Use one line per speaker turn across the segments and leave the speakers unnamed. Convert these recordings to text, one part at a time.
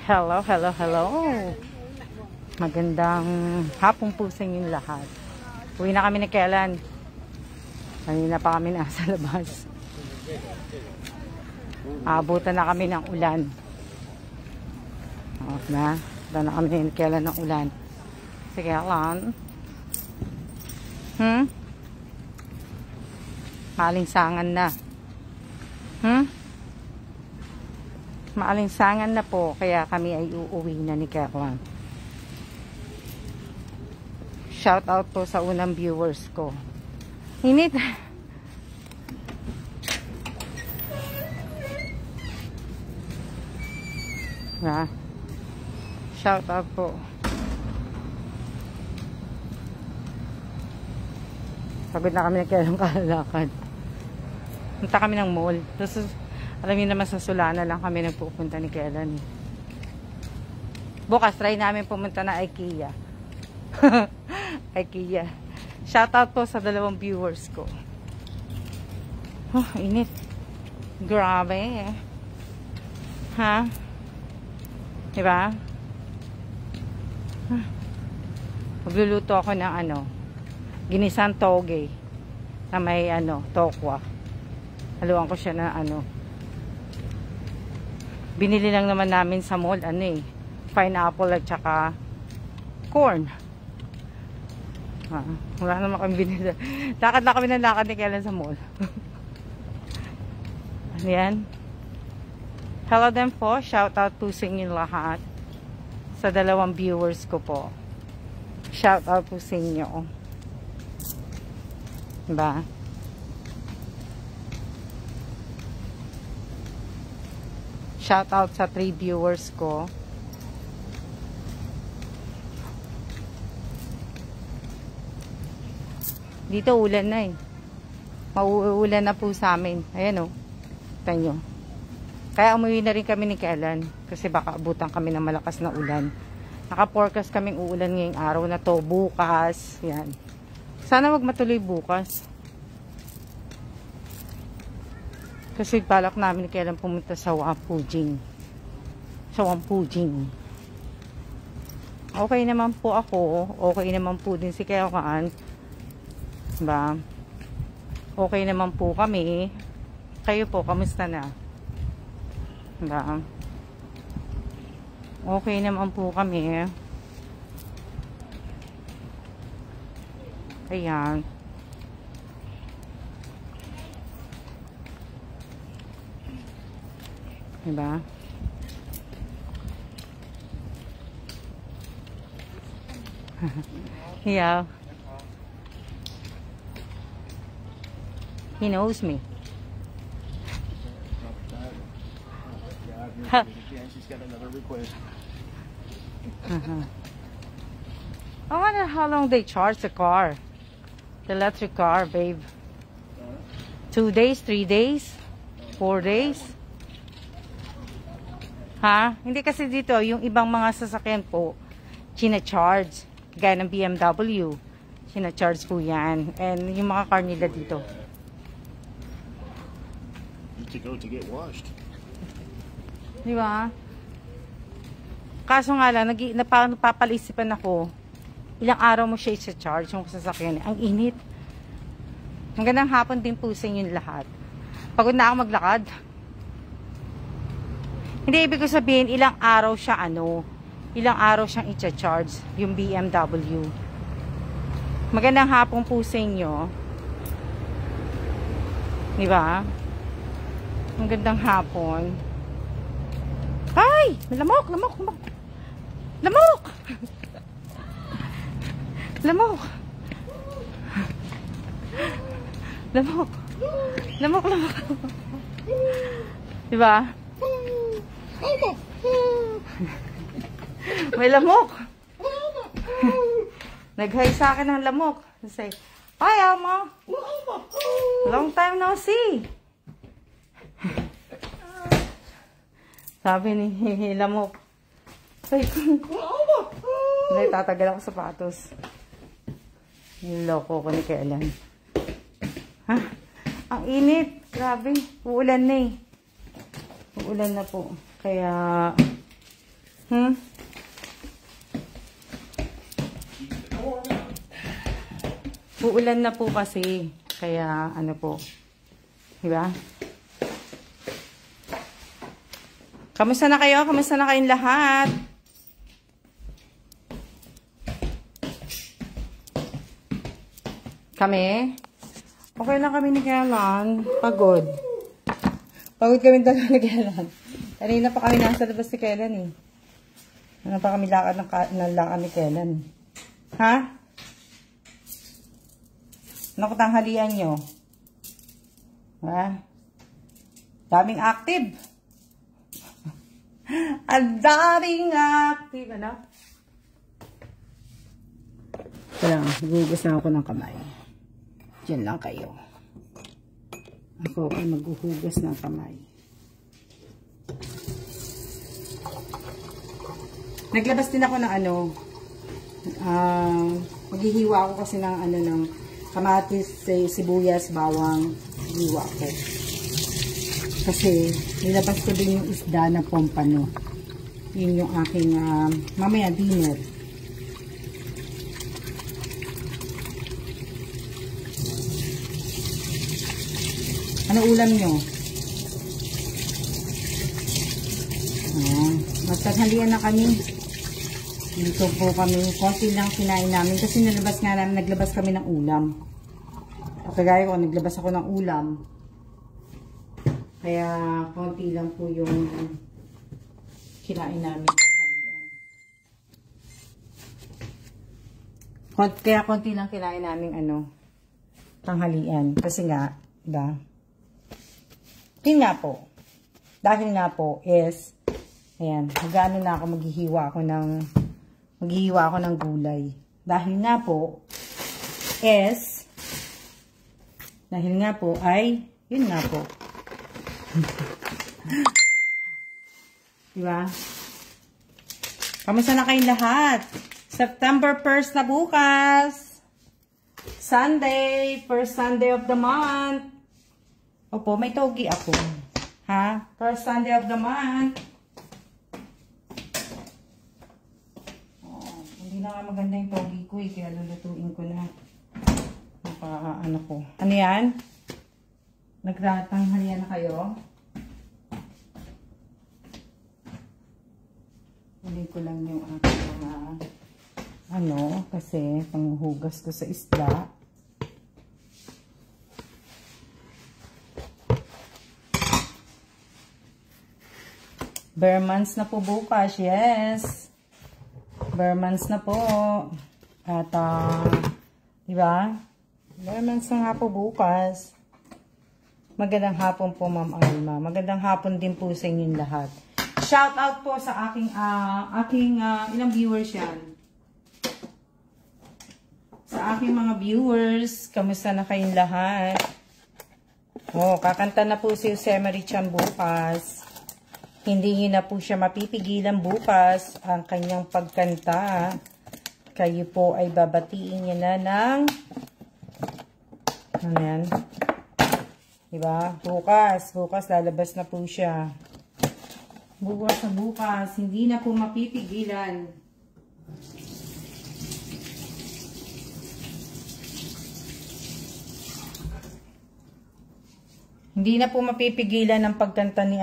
Hello, hello, hello. Magandang hapong po sa inyong lahat. Uwi na kami ni Kellen. Kanina pa kami nasa labas. Abutan na kami ng ulan. Abutan na kami ni Kellen ng ulan. Si Kellen. Maalinsangan na. Maalinsangan na po. Kaya kami ay uuwi na ni Kellen. Shout out po sa unang viewers ko. Init. Shout out po. Pagod na kami nagkailang kalalakad. Punta kami ng mall. Tapos, alam niyo naman sa Sulana lang kami nagpupunta ni Kellen. Bukas, try namin pumunta na IKEA. IKEA. Shoutout po sa 2 viewers ko. Oh, init. Grabe. Ha? Diba? Magluluto ako ng ginisang toge na may tokwa. Haluan ko siya na binili lang naman namin sa mall pineapple at saka corn. Wala naman kami binili. Lakad na kami ng lakad ni Kellen sa mall. Ayan. Hello din po. Shout out po sa inyo lahat. Sa 2 viewers ko po. Shout out po sa inyo. Diba? Shout out sa 3 viewers ko. Dito ulan na mauulan na po sa amin. Ayan Tanyo. Kaya umuwi na rin kami ni Kellen. Kasi baka abutan kami ng malakas na ulan. Naka-forecast kaming uulan ngayong araw na to. Bukas. Yan. Sana wag matuloy bukas. Kasi balak namin ni Kellen pumunta sa Wampujing. Okay naman po ako. Okay naman po din si Kellen. Diba? Okay naman po kami. Kayo po, kamusta na? Diba? Okay naman po kami. Ayan. Diba? Yeah. He knows me.
She's got another request.
I wonder how long they charge the car. The electric car, babe. 2 days, 3 days, 4 days. Hindi kasi dito, yung ibang mga sasakyan po, china-charge. Gaya ng BMW. China-charge po yan. And yung mga car nila dito.
To go to get washed.
Di ba? Kaso nga lang, napapalisipan ako, ilang araw mo siya i-charge yung sasakyan. Ang init. Magandang hapon din po sa inyong lahat. Pagod na ako maglakad. Hindi ibig ko sabihin, ilang araw siyang i-charge yung BMW. Magandang hapon po sa inyo. Di ba? Magandang hapon. Ay! Lamok! Diba? May lamok. Nag-hi sa akin ng lamok. Say, hi, Alma. Long time no see. Sabi ni lamok. Ay, tatagal ako sapatos. Niloko ko ni Kellen. Ang init. Grabe. Uulan na Uulan na po. Kaya Uulan na po kasi. Kaya ano po. Diba? Kamusta na kayo? Kamusta na kayong lahat? Kami? Okay lang kami ni Kailan. Pagod. Pagod kami talaga ni Kailan. Kanina pa kami nasa labas ni Kailan eh. Ano pa kami lakad ng lakad ni Kailan. Ha? Ano ko tanghalian nyo? Ha? Daming active. Ang daming active. Ano? Kaya gugugas na ako ng kamay. Diyan lang kayo. Ako ay maghuhugas ng kamay. Naglabas din ako ng ano. Maghihiwa ako kasi ng ano ng kamatis, sibuyas, bawang. Hiwa ko. Kasi nilabas ko din yung isda na pompano. Yun yung aking mamaya dinner. Ano ulam nyo? Magtaghalian na kami. Dito po kami. Konti lang kinain namin. Kasi naglabas kami ng ulam. Kagaya ko, naglabas ako ng ulam. Kaya konti lang po yung kinain namin tanghalian. Kaya konti lang kinain namin tanghalian. Kasi nga, diba? Yun nga po. Dahil nga po is, ayan, magano na ako, maghihiwa ako ng gulay. Dahil nga po ay, yun nga po. Diba? Kamusta na kayong lahat? September 1st na bukas. Sunday, first Sunday of the month. Opo, may togi ako. Ha? First Sunday of the month. Oh, hindi na nga maganda yung togi ko eh. Kaya lulutuin ko na. Ano ko. Ano yan? Nagtatanghalian na kayo? Huli ko lang yung aking mga kasi panghugas ko sa isda. Bare months na po bukas, yes. Bare months na po. At, diba? Bare months na nga po bukas. Magandang hapon po, Ma'am Alma. Magandang hapon din po sa inyong lahat. Shout out po sa aking ilang viewers yan. Sa aking mga viewers, kamusta na kayong lahat? Oh, kakanta na po si Jose Marichan bukas. Hindi na po siya mapipigilan bukas ang kanyang pagkanta. Kayo po ay babatiin niya na ng ano yan? Diba? Bukas lalabas na po siya. Bukas, hindi na po mapipigilan. Hindi na po mapipigilan ang pagkanta ni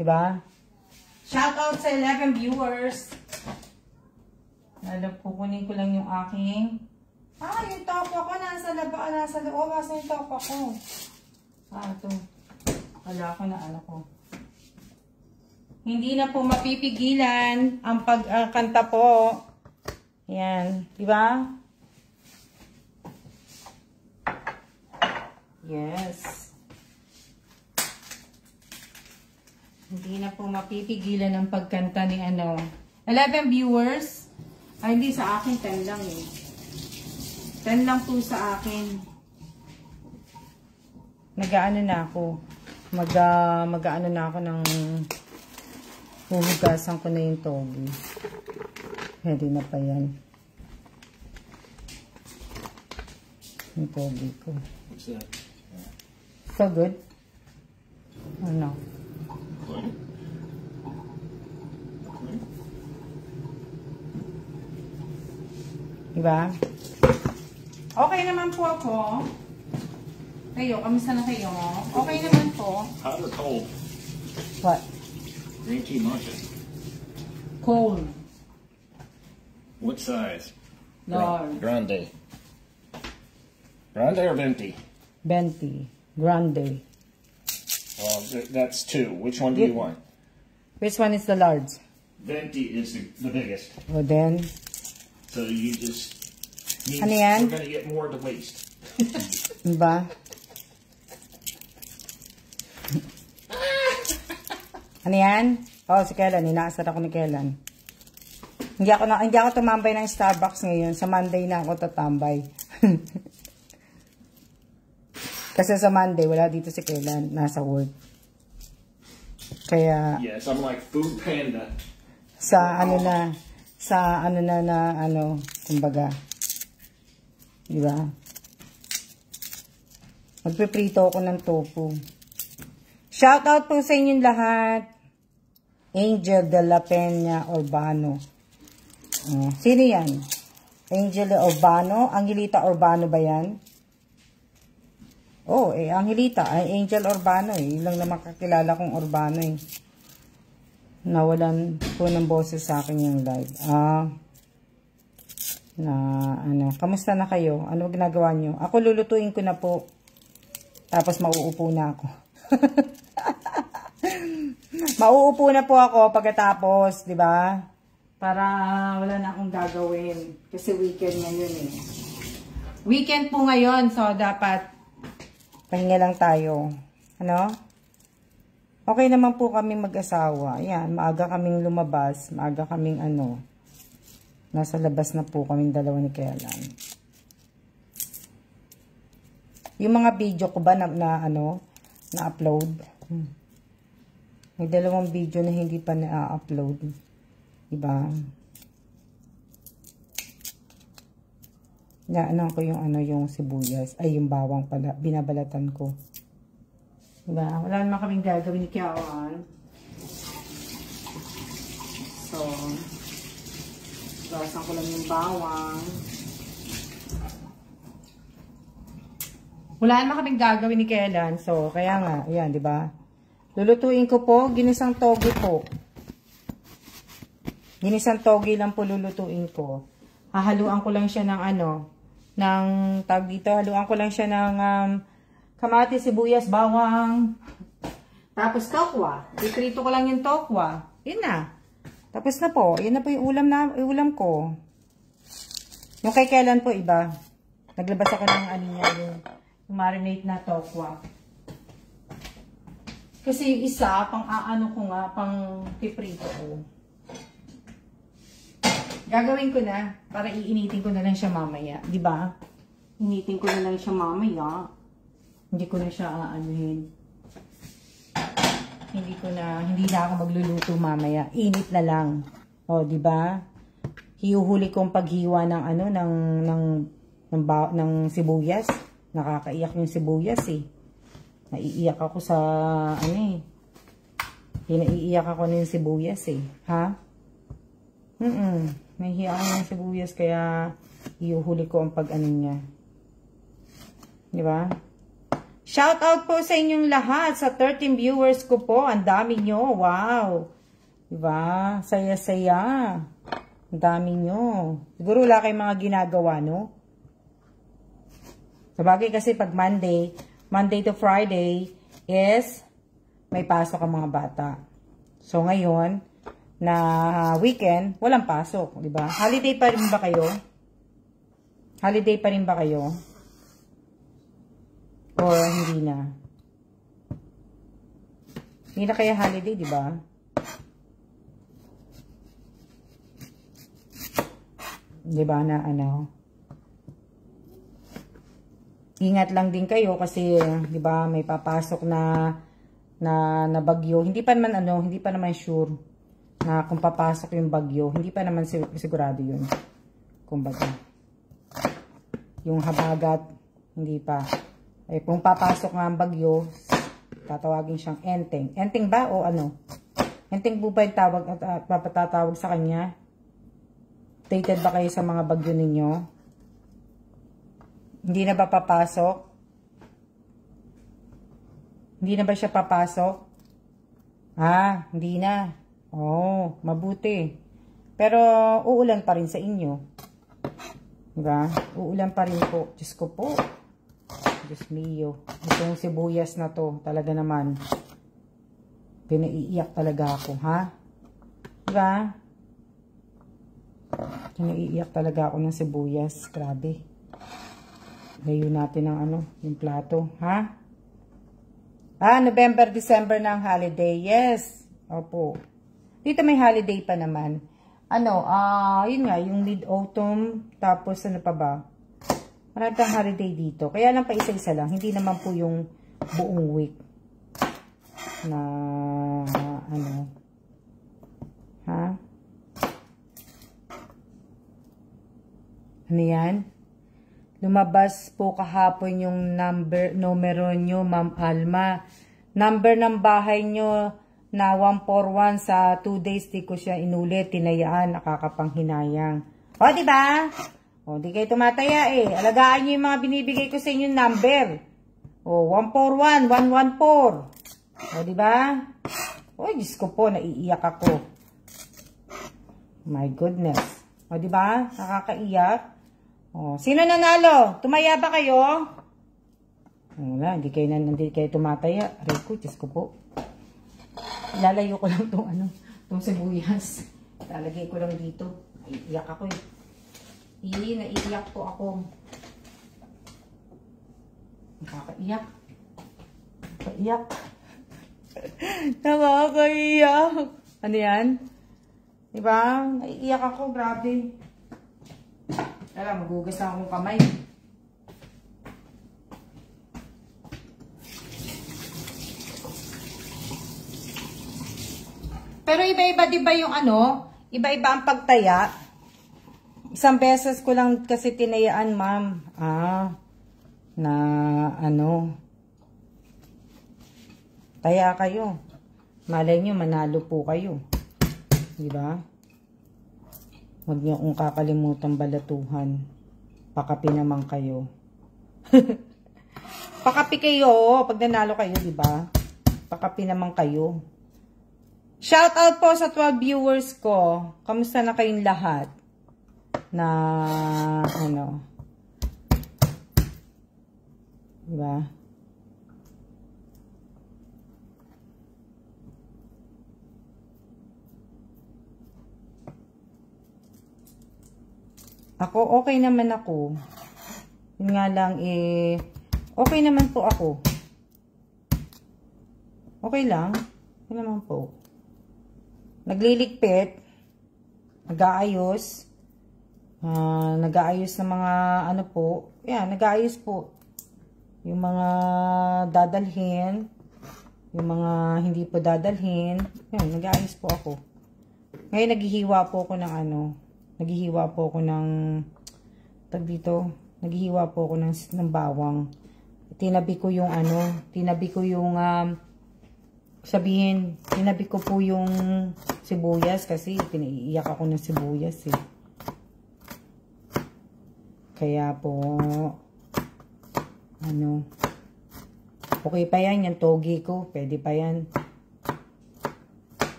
diba? Shout out sa 11 viewers. Kukunin ko lang yung aking yung top ako nasa loob. Nasa yung top ako. Ito. Wala ko na ko. Hindi na po mapipigilan ang pagkanta po. Yan. Diba? Yes. Hindi na po mapipigilan ang pagkanta ni 11 viewers. Ay, hindi sa akin. 10 lang eh. 10 lang po sa akin. Nag-aano na ako. Mag-aano na ako ng huhugasan ko na yung togi. Pwede na pa yan. Yung togi ko.
What's that?
So good? Or no? Diba? Okay naman po ako. Kayo, kamusta na kayo? Okay naman po.
Hot or cold?
What?
Green tea matcha.
Cold.
What size?
Large.
Grande. Grande or venti?
Venti. Grande.
Well, that's two. Which one do you want?
Which one is the large?
Venti is the biggest.
O then,
So you just means
Ano yan?
we're gonna get more to waste.
diba? Ano yan? Oh, si Kellan. Inaasar ako ni Kellan. Hindi ako tumambay ng Starbucks ngayon. Sa Monday na ako tatambay. Kasi sa Monday, wala dito si Kellan. Nasa work. Kaya,
Yes, I'm like food panda.
kumbaga. Diba? Magpiprito ako ng tofu. Shoutout po sa inyong lahat. Angel de la Peña Urbano. Sino yan? Angel Urbano? Angelita Urbano ba yan? Oh, Angelita. Ay, Angel Urbano eh. Ilang na makakilala kong Urbano eh. Nawalan po ng boses sa akin yung live. Kamusta na kayo? Ano ginagawa nyo? Ako lulutuin ko na po. Tapos mauupo na ako. Mauupo na po ako pagkatapos, di ba? Para wala na akong gagawin. Kasi weekend ngayon eh. Weekend po ngayon, so dapat pahinga lang tayo. Ano? Okay naman po kami mag-asawa. Ayan, maaga kaming lumabas. Maaga kaming nasa labas na po kaming dalawa ni Kellan. Yung mga video ko ba na-upload? May dalawang video na hindi pa na-upload. Diba? Ko yung sibuyas. Ay, yung bawang pala. Binabalatan ko. Diba? Wala naman kaming gagawin ni Kiawan. So, bawasan ko lang yung bawang. Wala naman kaming gagawin ni Kellan. So, kaya nga, ayan, diba? Lulutuin ko po, ginisang togi po. Ginisang togi lang po lulutuin ko. Hahaluan ko lang siya ng haluan ko lang siya ng kamatis, sibuyas, bawang. Tapos tokwa. Iprito ko lang yung tokwa. Yun na. Tapos na po. Yun na po yung ulam ko. Yung kay Kellan po iba. Naglabas ako ng yung marinate na tokwa. Kasi yung isa, pang piprito ko. Gagawin ko na, para iinitin ko na lang siya mamaya. Diba? Initin ko na lang siya mamaya. Hindi ko na siya aanuhin. Hindi na ako magluluto mamaya. Init na lang. O, diba? Hiuhuli kong paghiwa ng sibuyas. Nakakaiyak yung sibuyas eh. Naiiyak ako sa, Naiiyak ako ng sibuyas eh. Ha? Nahihiya ako ng sibuyas kaya iuhuli ko ang niya. Diba? Shout out po sa inyong lahat, sa 13 viewers ko po. Ang dami nyo. Wow. Diba? Saya-saya. Ang dami nyo. Siguro wala kayong mga ginagawa, no? Sabagay kasi pag Monday to Friday is may pasok ang mga bata. So ngayon, na weekend, walang pasok, di ba? Holiday pa rin ba kayo? Holiday pa rin ba kayo? Or hindi na? Hindi na kaya holiday, di ba? Di ba na ingat lang din kayo kasi, di ba, may papasok na bagyo. Hindi pa naman sure na kung papasok yung bagyo. Hindi pa naman sigurado yun. Kumbaga. Yung habagat, hindi pa. Eh, kung papasok nga ang bagyo, tatawagin siyang enteng. Enteng ba o ano? Enteng po ba yung papatatawag sa kanya? Updated ba kayo sa mga bagyo ninyo? Hindi na ba papasok? Hindi na ba siya papasok? Hindi na. Oh, mabuti. Pero uulan pa rin sa inyo. Diba? Uulan pa rin po. Diyos ko po. Diyos mio. Itong sibuyas na to, talaga naman. Pinaiiyak talaga ako, ha? Diba? Pinaiiyak talaga ako ng sibuyas. Grabe. Layo natin ang yung plato, ha? November, December na ang holiday. Yes. Opo. Dito may holiday pa naman. Yun nga, yung mid-autumn. Tapos ano pa ba? Marami pang holiday dito. Kaya lang pa isa-isa lang. Hindi naman po yung buong week na ha? Ano yan? Lumabas po kahapon yung numero nyo, Ma'am Alma. Number ng bahay nyo na 141 sa 2 days di ko siya inulit. Tinayaan, nakakapanghinayang. O, diba? O, di kayo tumataya eh. Alagaan nyo yung mga binibigay ko sa inyong number. O, 141, 114. O, diba? O, Diyos ko po, naiiyak ako. My goodness. O, diba? Nakakaiyak. O, sino nanalo? Tumaya ba kayo? Wala, hindi kayo tumataya. Aray ko, Diyos ko po. Ilalayo ko lang itong sibuyas. Lalagay ko lang dito. Naiiyak ako eh. Naiiyak po ako. Nakakaiyak. Nakakaiyak. Nakakaiyak. Ano yan? Diba? Naiiyak ako. Grabe. Tara, magugas na akong kamay. Pero iba-iba diba yung iba-iba ang pagtaya. Isang beses ko lang kasi tinayaan, ma'am. Taya kayo. Malay nyo, manalo po kayo. Diba? Huwag nyo kung kakalimutan balatuhan. Pakapi naman kayo. Pakapi kayo pag nanalo kayo, diba? Pakapi naman kayo. Shout out po sa 12 viewers ko. Kamusta na kayong lahat? Na diba? Ako, okay naman ako. Yun nga lang, okay naman po ako. Okay lang. Okay naman po. Nagliligpit. Nag-aayos. Nag-aayos ng mga po. Yan, nag-aayos po. Yung mga dadalhin. Yung mga hindi po dadalhin. Yan, nag-aayos po ako. Ngayon, naghihiwa po ako ng naghihiwa po ako ng naghihiwa po ako ng bawang. Tinabi ko yung tinabi ko yung tinabi ko po yung sibuyas kasi pinaiiyak ako ng sibuyas eh. Kaya po okay pa yan, yung togi ko, pwede pa yan.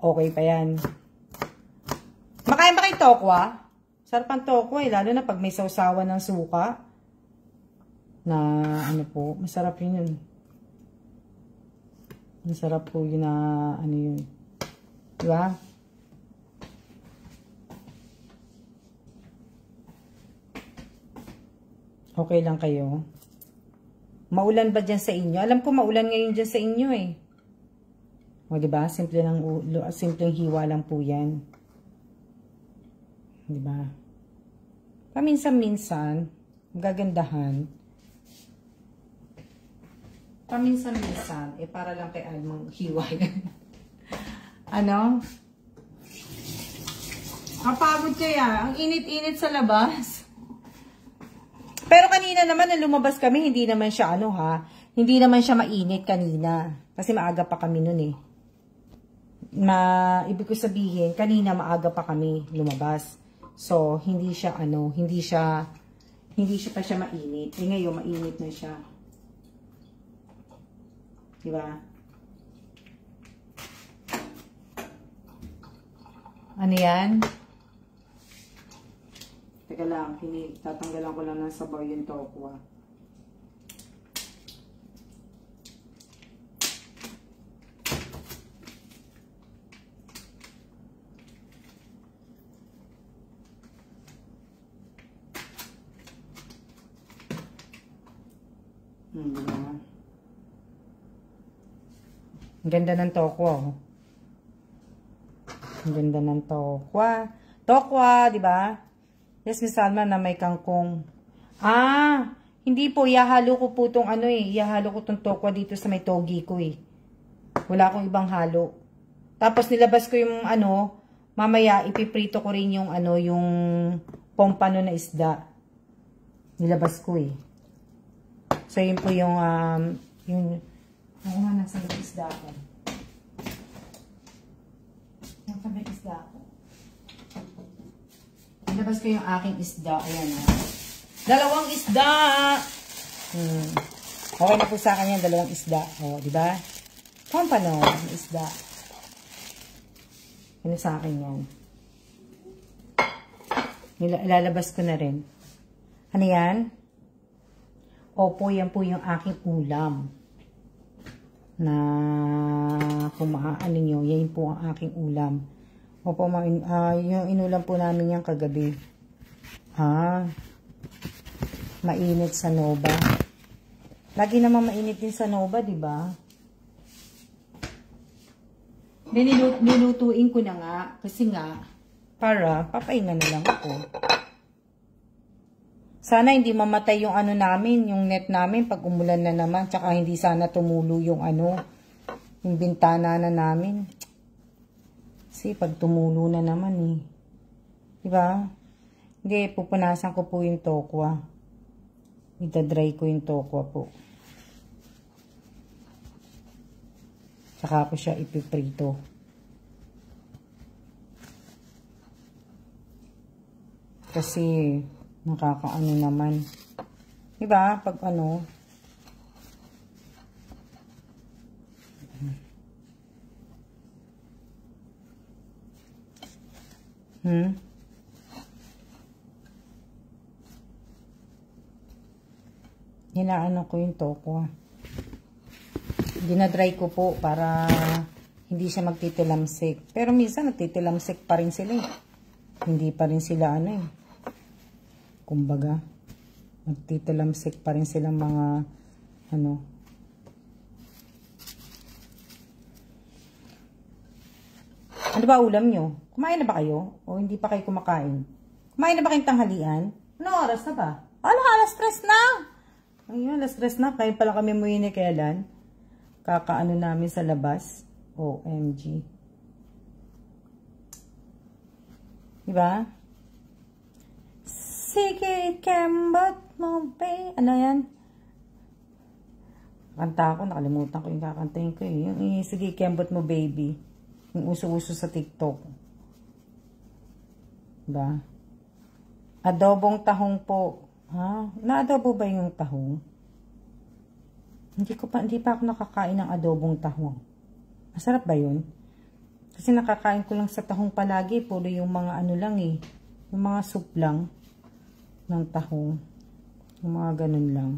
Okay pa yan. Makain ba kayo tokwa? Sarap ang tokwa eh, lalo na pag may sausawan ng suka. Na po, masarap yun. Masarap po yun na yun. Diba? Okay lang kayo. Maulan ba dyan sa inyo? Alam ko maulan ngayon dyan sa inyo eh. O diba? Simpleng hiwa lang po yan. Diba? Paminsan-minsan, gagandahan. Paminsan-minsan, para lang kay Almang hiwa yan. Kapagod kaya, ang init-init sa labas. Pero kanina naman, nung lumabas kami, hindi naman siya hindi naman siya mainit kanina. Kasi maaga pa kami nun eh. ibig ko sabihin, kanina maaga pa kami lumabas. So, hindi siya pa siya mainit. Eh, ngayon, mainit na siya. Diba? Ano yan? Teka lang, tatanggalan ko lang ng sabaw yung tokwa. Diba? Ang ganda ng tokwa, oh. Ang ganda ng tokwa. Tokwa, di ba? Yes, Miss Alma, na may kangkong. Ah, hindi po. Ihahalo ko po itong ihahalo ko itong tokwa dito sa may togi ko eh. Wala akong ibang halo. Tapos nilabas ko yung mamaya ipiprito ko rin yung yung pompano na isda. Nilabas ko eh. So, yun po yung nasa isda ko. Nasa isda ko. Nilabas ko yung aking isda. Ayan o. Dalawang isda! Okay na po sa akin yan, dalawang isda. O, diba? Pompano, isda. Ano sa akin yan? Ilalabas ko na rin. Ano yan? Opo, yan po yung aking ulam. Na kung maaano nyo, yan po ang aking ulam. Opo, yung inulam po namin yan kagabi. Mainit sa Nova. Lagi naman mainit din sa Nova, di ba? Nilutuin ko na nga. Kasi nga, para papahinga na lang ako. Sana hindi mamatay yung namin, yung net namin pag umulan na naman. Tsaka hindi sana tumulo yung yung bintana na namin. Kasi pag tumulo na naman eh. Diba? Hindi, pupunasan ko po yung tokwa. Itadry ko yung tokwa po. Tsaka ko siya ipiprito. Kasi nakakaano naman. Diba? Pag Hinaano ko yung tokwa. Dinadry ko po para hindi siya magtitilamsik. Pero minsan nagtitilamsik pa rin sila eh. Hindi pa rin sila kumbaga, nagtitilamsik pa rin silang mga ano ba ulam nyo? Kumain na ba kayo? O hindi pa kayo kumakain? Kumain na ba kayong tanghalian? Anong oras na ba? Alas 3 na! Ayun, alas 3 na. Kaya pala kami muwi ni kailan? Kakaano namin sa labas. OMG. Diba? Sige, kembot mo, babe. Ano yan? Kanta ko, nakalimutan ko yung kakantayin ko eh. Yung sige, kembot mo, baby. Yung uso-uso sa TikTok. Diba? Adobong tahong po. Ha? Na-adobo ba yung tahong? Hindi pa ako nakakain ng adobong tahong. Masarap ba yun? Kasi nakakain ko lang sa tahong palagi. Puro yung mga lang eh. Yung mga soup lang ng tahong. Yung mga ganun lang.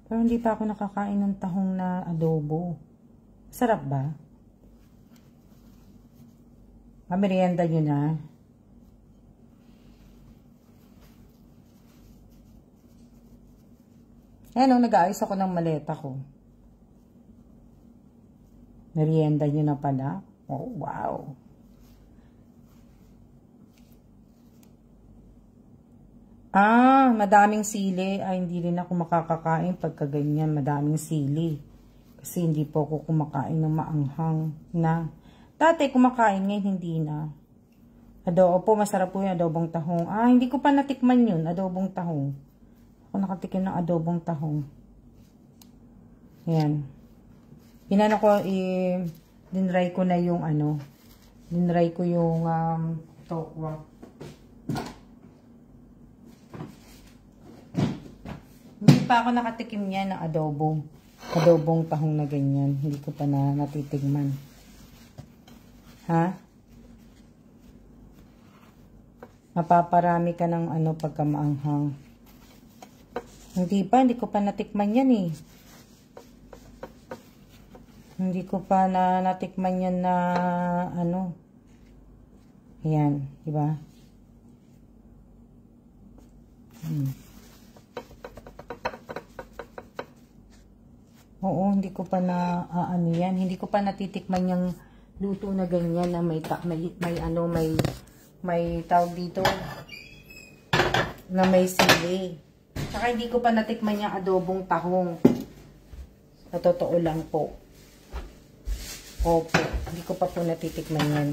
Pero hindi pa ako nakakain ng tahong na adobo. Masarap ba? Merienda nyo na. Ayan, nag-aayos ako ng maleta ko. Merienda nyo na pala. Oh, wow. Madaming sili. Ay, hindi rin ako makakakain pagka ganyan. Madaming sili. Kasi hindi po ako kumakain ng maanghang na. Dati kumakain, ngayon hindi na. Adobo, masarap po yung adobong tahong. Hindi ko pa natikman yun, adobong tahong. Ako nakatikim ng adobong tahong. Ayan. Dinry ko na yung Dinry ko yung tokwa. Hindi pa ako nakatikim niya ng adobo. Adobong tahong na ganyan. Hindi ko pa natitigman. Ha? Mapaparami ka ng ano pagka maanghang. Hindi ko pa natikman yan eh. Hindi ko pa natikman yan na ano. Ayan, di ba? Oo, hindi ko pa ano yan. Hindi ko pa natitikman yung luto na ganyan na may tawag dito na may sili. Saka hindi ko pa natikman yung adobong tahong. Sa totoo lang po. Opo, hindi ko pa po natitikman yan.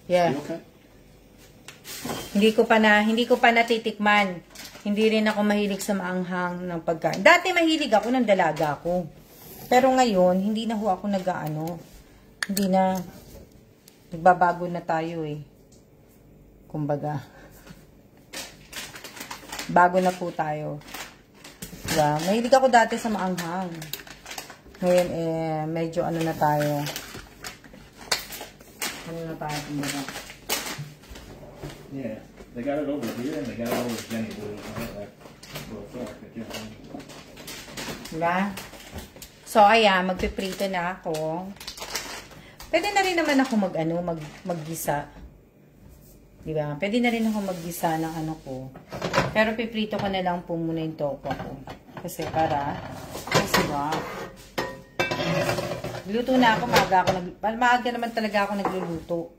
Yeah.
Okay.
Hindi ko pa natitikman. Hindi rin ako mahilig sa maanghang ng pagkain. Dati mahilig ako ng dalaga ko. Pero ngayon, hindi na ho ako nag-aano. Hindi na. Nagbabago na tayo eh. Kumbaga. Bago na po tayo. Diba? Mahilig ako dati sa maanghang. Ngayon medyo ano na tayo. Ano na tayo kumbaga.
Yeah, they got it over here and they got it over Jenny Blue.
Diba? So, ayan, magpiprito na ako. Pwede na rin naman ako maggisa. Diba? Pwede na rin ako maggisa ng ano ko. Pero piprito ko na lang po muna yung tokwa ko. Kasi wow. Luto na ako, maaga naman talaga ako nagluluto.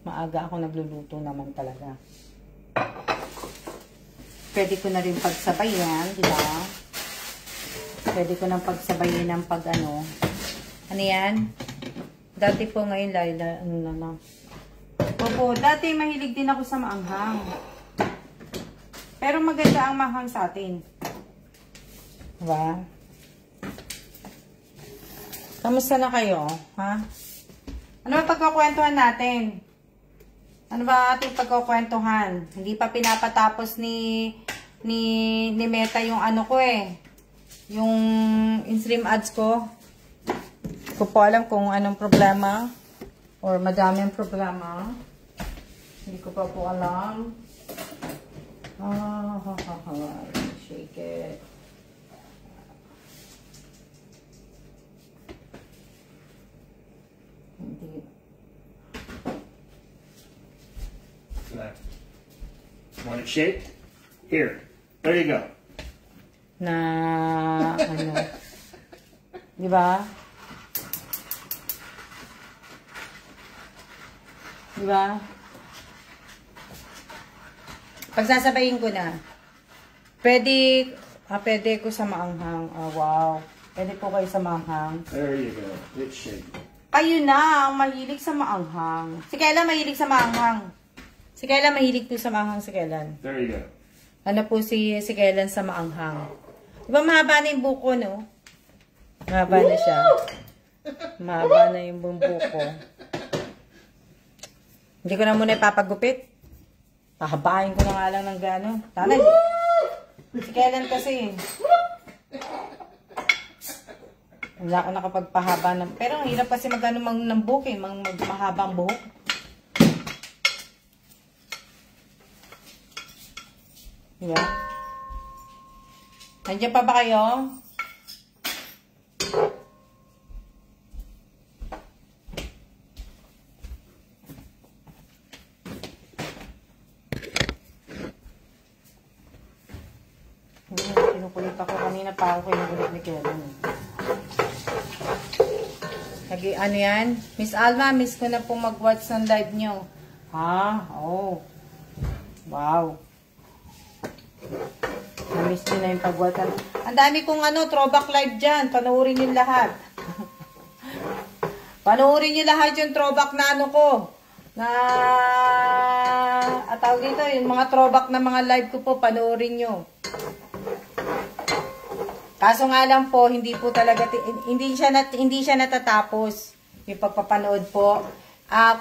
Maaga ako nagluluto naman talaga. Pwede ko na rin pagsabayan, di ba? Pwede ko nang pagsabayan ng ano yan? Dati po ngayon, Opo, dati mahilig din ako sa maanghang. Pero maganda ang maanghang sa atin. Diba? Kamusta na kayo? Ha? Ano ba pagkukwentuhan natin? Ano ba ating pagkukwentuhan? Hindi pa pinapatapos ni Meta yung ano ko eh. Yung in-stream ads ko. Hindi ko po alam kung anong problema. Or madaming problema. Hindi ko pa po alam. Shake it. Hindi.
Want it shaped? Here. There you go.
Ano. Di ba? Di ba? Pagsasabayin ko na. Pwede ko sa maanghang. Wow. Pwede po kayo sa maanghang.
There you go. It's shaped.
Kayo na ang mahilig sa maanghang. Si Kayla mahilig sa maanghang. Si Kayla mahilig po sa maanghang si Kaylan.
There you go.
Ano po si Kaylan sa maanghang. Diba mahaba na yung buko, no? Mahaba na siya. Mahaba na yung buko. Hindi ko na muna ipapagupit. Pahabain ko na nga lang ng gano'n. Tama, si Kaylan kasi. Wala ako nakapagpahaba ng... Pero ang hirap kasi magano ng buhok eh. Mahabang buhok. Diba? Nandiyan pa ba kayo? Kinukulit ako. Kanina pa ako kinukulit ni Kevin. Ano yan? Miss Alma, miss ko na pong mag-watch ng live nyo. Ha? Oh. Wow. Na-miss nyo na yung pag-watch. Ang dami kong throwback live dyan. Panoorin nyo lahat. Panoorin nyo lahat yung throwback na ko. Tawag dito, yung mga throwback na mga live ko po, panoorin nyo. Kaso nga lang po, hindi po talaga, hindi siya natatapos yung pagpapanood po.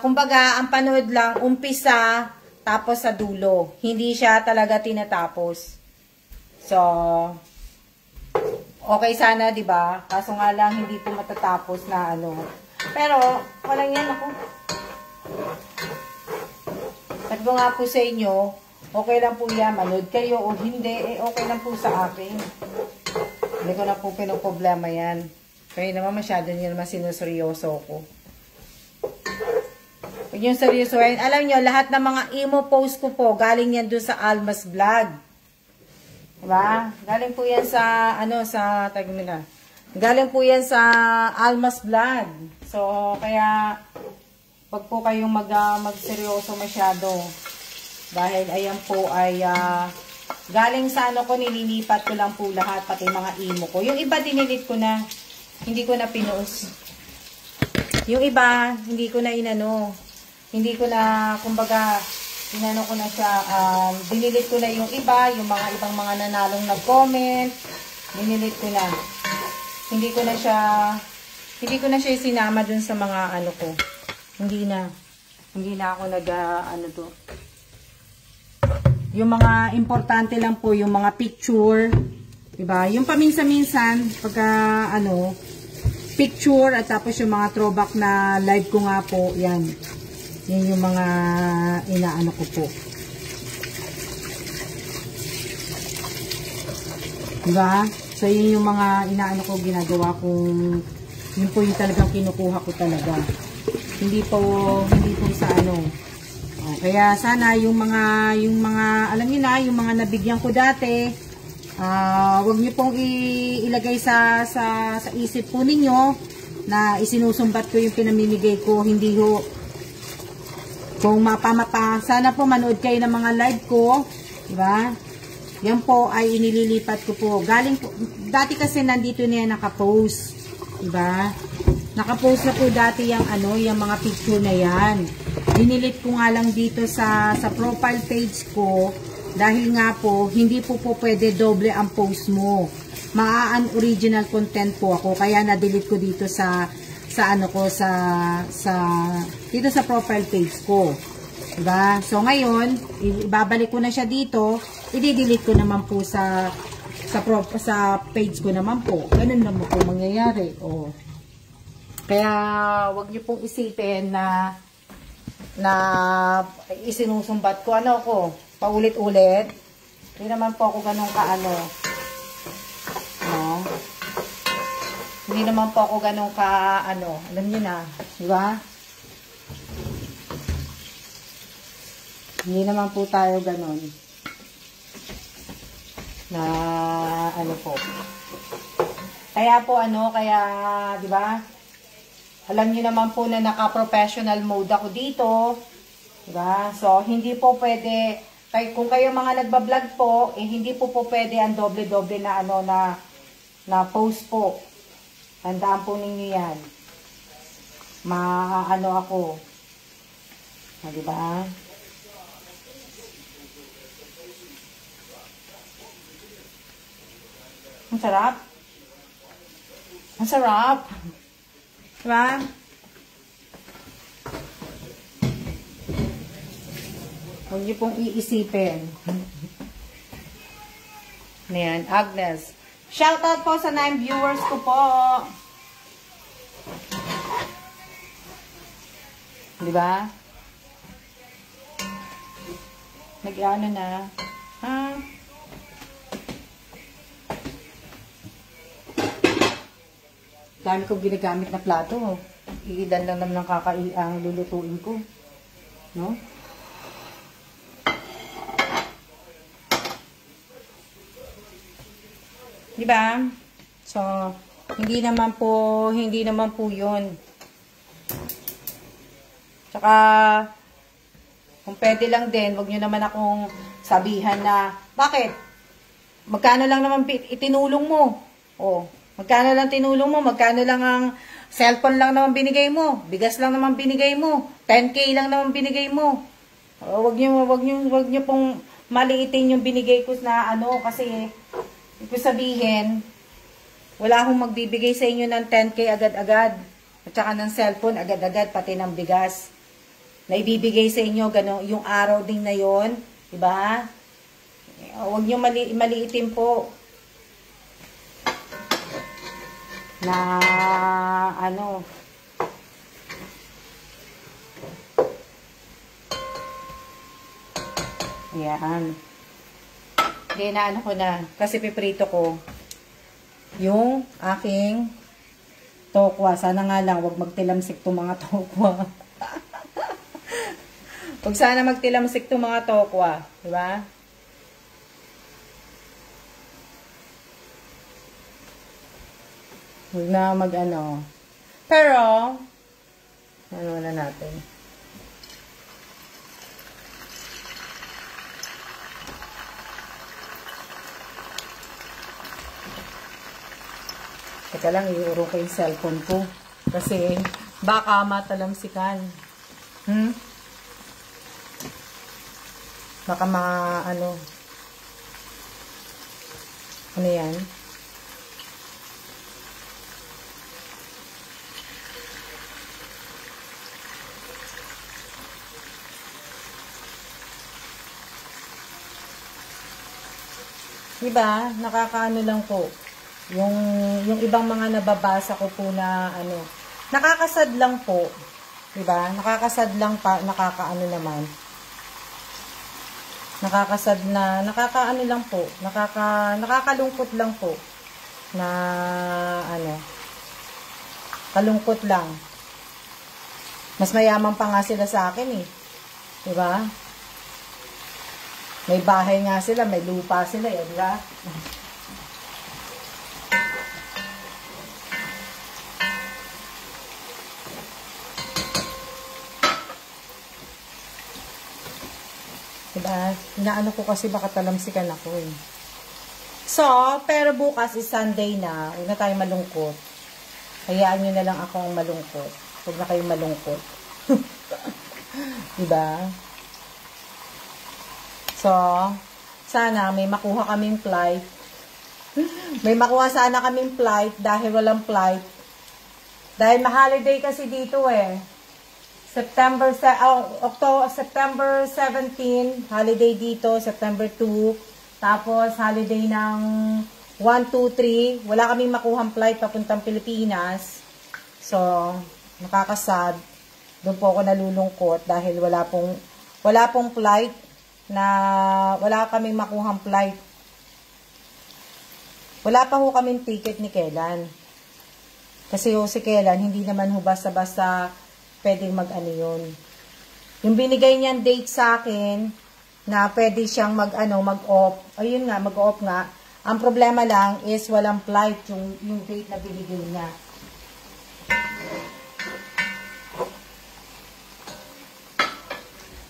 Kumbaga, ang panood lang, umpisa, tapos sa dulo. Hindi siya talaga tinatapos. So, okay sana, di ba? Kaso nga lang, hindi po matatapos na ano. Pero, walang yan ako. Sabi ko nga po sa inyo, okay lang po yan, manood kayo o hindi, okay lang po sa akin. Hindi ko na po pinoproblema yan. Kaya naman masyado niyo naman sinuseryoso ko. Huwag yung seryosohin. Alam nyo, lahat ng mga emo post ko po, galing yan dun sa Almas Vlog. Diba? Galing po yan sa, galing po yan sa Almas Vlog. So, kaya, wag po kayong magseryoso masyado. Dahil ayan po ay, galing sa ano ko, nililipat ko lang po lahat, pati mga emo ko. Yung iba, dinilit ko na. Hindi ko na pinost. Yung iba, hindi ko na inano. Hindi ko na, kumbaga, inano ko na siya, dinilit ko na yung iba, yung mga ibang mga nanalong nag-comment. Dinilit ko na. Hindi ko na siya sinama dun sa mga ano ko. Hindi na ako yung mga importante lang po, yung mga picture, diba? Yung paminsan-minsan, pagka, picture, at tapos yung mga throwback na live ko nga po, yan. Yan yung mga inaano ko po. Diba? So, yun yung mga inaano ko, ginagawa kong, yun po yung talagang kinukuha ko talaga. Hindi po sa ano. Kaya sana yung mga alam niyo na, yung mga nabigyan ko dati, wag niyo pong ilagay sa isip po ninyo na isinusumbat ko yung pinamimigay ko, hindi ho. Kung mapamapa, sana po manood kayo ng mga live ko, di ba? Yan po ay inililipat ko po. Galing po, dati kasi nandito na yan nakapost, di ba? Nakapost na po dati yung yung mga picture na yan. Dinilit ko nga lang dito sa profile page ko dahil nga po hindi po pwede doble ang post mo. Original content po ako, kaya na-delete ko dito sa dito sa profile page ko. Diba? So ngayon, ibabalik ko na siya dito, i-delete ko naman po sa page ko naman po. Ganun naman po mangyayari. Oh. Kaya wag niyo pong isipin na isinusumbat ko paulit-ulit. Hindi naman po ako ganun kaano. No? Hindi naman po ako ganun alam niyo na, di ba? Hindi naman po tayo ganun. Na po. Kaya po di ba? Alam niyo naman po na naka-professional mode ako dito. Diba? So, hindi po pwede, kung kayo mga nagbablog po, hindi po pwede ang doble-doble na na post po. Tandaan po ninyo yan. Ako. Diba? Ang sarap. Ang sarap. Diba? Huwag niyo pong iisipin. Ayan, Agnes. Shoutout po sa 9 viewers ko po. Diba? Nag-ano na. Dami kong ginagamit na plato. Ilan lang naman ang lulutuin ko. No? Diba? So, hindi naman po 'yun. Tsaka, kung pwede lang din, wag nyo naman akong sabihan na, bakit? Magkano lang naman itinulong mo? Oh, magkano lang tinulong mo? Magkano lang ang cellphone lang naman binigay mo? Bigas lang naman binigay mo? 10K lang naman binigay mo? Wag nyo pong maliitin yung binigay ko na kasi ibig sabihin, Wala akong magbibigay sa inyo ng 10K agad-agad. At saka ng cellphone agad-agad, pati ng bigas. Na ibibigay sa inyo, gano, yung araw din na yon, diba? Huwag nyo maliitin po. Na, ano, ayan. Hindi na ano ko na. Kasi piprito ko yung aking tokwa. Sana nga lang wag magtilamsik itong mga tokwa. Wag sana magtilamsik itong mga tokwa. Diba? Huwag na mag ano. Pero, ano na natin. Teka lang, iuro ko yung cellphone ko. Kasi, baka matalamsikan. Baka ano yan? Diba? Nakakaano lang po. Yung ibang mga nababasa ko po na ano, nakakasad lang po. Diba? Nakakasad lang pa, nakakaano naman. Nakakasad na, nakakaano lang po. Nakakalungkot lang po. Na ano, kalungkot lang. Mas mayaman pa nga sila sa akin eh. Diba? May bahay nga sila, may lupa sila, eh, diba? Diba? Inaano ko kasi baka talamsikan ako eh. So, pero bukas is Sunday na. Huwag na tayo malungkot. Hayaan nyo na lang ako ang malungkot. Huwag na kayo malungkot. Diba? So, sana may makuha kaming flight. May makuha sana kaming flight dahil walang flight. Dahil ma-holiday kasi dito eh. September 17, holiday dito, September 2, tapos holiday ng 1, 2, 3, wala kaming makuhang flight papuntang Pilipinas. So, nakakasad. Doon po ako nalulungkot dahil wala pong flight na wala kaming makuhang flight. Wala pa ho kaming ticket ni Kelan. Kasi ho si Kelan, hindi naman ho basta-basta pwedeng mag-ano yun. Yung binigay niyang date sa akin, na pwede siyang mag-off. Ayun nga, mag-off nga. Ang problema lang is walang flight yung date na binigay niya.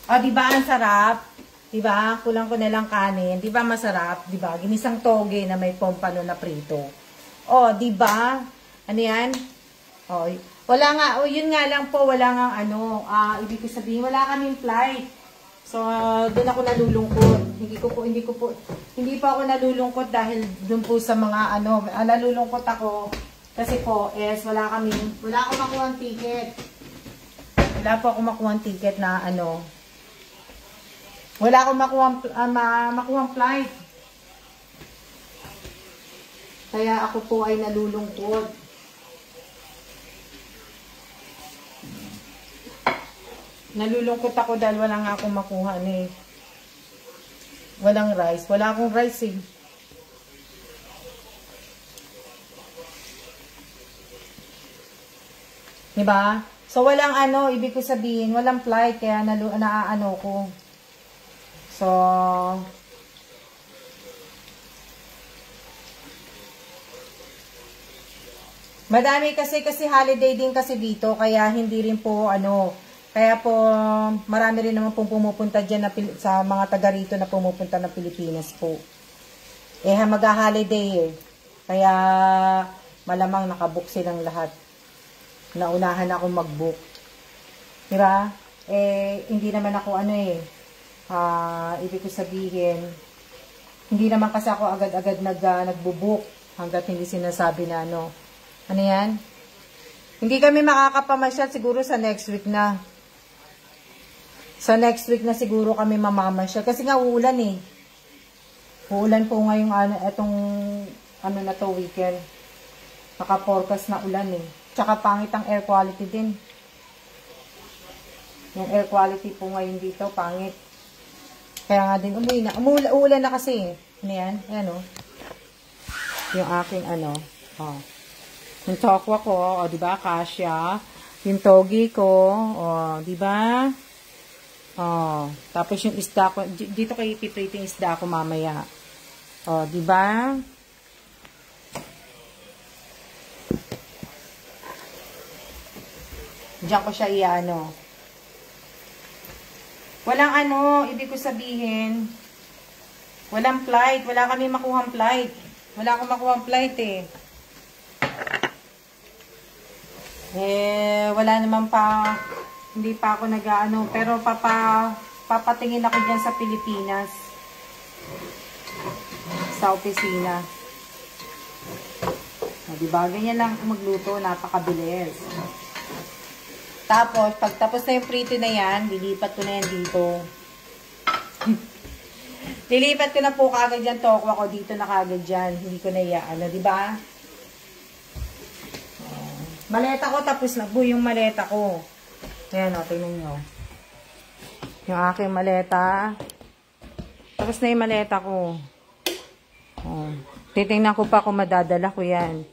O, diba ang sarap? Diba? Kulang ko na lang kanin. Diba masarap? Diba? Ginisang toge na may pompano na prito. O, diba? Ano yan? O, wala nga, o yun nga lang po, wala nga ibig ko sabihin, wala kaming flight. So, doon ako nalulungkot. Hindi pa ako nalulungkot dahil doon po sa mga nalulungkot ako kasi po wala akong makuhang ticket. Wala po akong makuhang ticket na wala akong makuhang flight. Kaya ako po ay nalulungkot. Nalulungkot ako dahil wala nga akong makuha walang rice. Wala akong rice eh. Diba? So, walang ibig ko sabihin, walang flight, kaya naaano ko. So, madami kasi holiday din kasi dito, kaya hindi rin po kaya po, marami rin naman pong pumupunta dyan sa mga taga rito na pumupunta ng Pilipinas po. Mag-holiday eh. Kaya, malamang nakabook silang lahat. Naunahan ako mag-book. Diba? Hindi naman ako ibig ko sabihin, hindi naman kasi ako agad-agad nagbo-book. Hanggat hindi sinasabi na ano. Ano yan? Hindi kami makakapamasyal siguro sa next week na. Sa next week na siguro kami mamamasyal. Kasi nga uulan eh. Uulan po ngayong itong ano na to weekend. Naka-forecast na ulan eh. Tsaka pangit ang air quality din. Yung air quality po ngayon dito, pangit. Kaya nga din, umuwi na. Uulan na kasi. Ano yan? Ayan o. Yung aking ano. Oh. Yung tokwa ko. O, diba? Kasya. Yung togi ko. O, diba? O. Tapos yung isda ko. Dito kayo ipiprito yung isda ko mamaya. O, diba? Diyan ko siya iano. Walang ano, ibig ko sabihin, walang flight. Wala kami makuhang flight. Wala akong makuhang flight eh. Wala naman pa, hindi pa ako nag-ano, pero papatingin ako dyan sa Pilipinas. Sa opisina. Diba? Ganyan lang magluto, napakabilis. Tapos, pag tapos na yung prito na yan, lilipat ko na yan dito. Lilipat ko na po kagad yan, tokwa ko dito na kagad yan. Hindi ko na ano, diba? Maleta ko, tapos na po yung maleta ko. Ayan o, tingnan nyo. Yung aking maleta. Tapos na yung maleta ko. Oh. Titingnan ko pa kung madadala ko yan.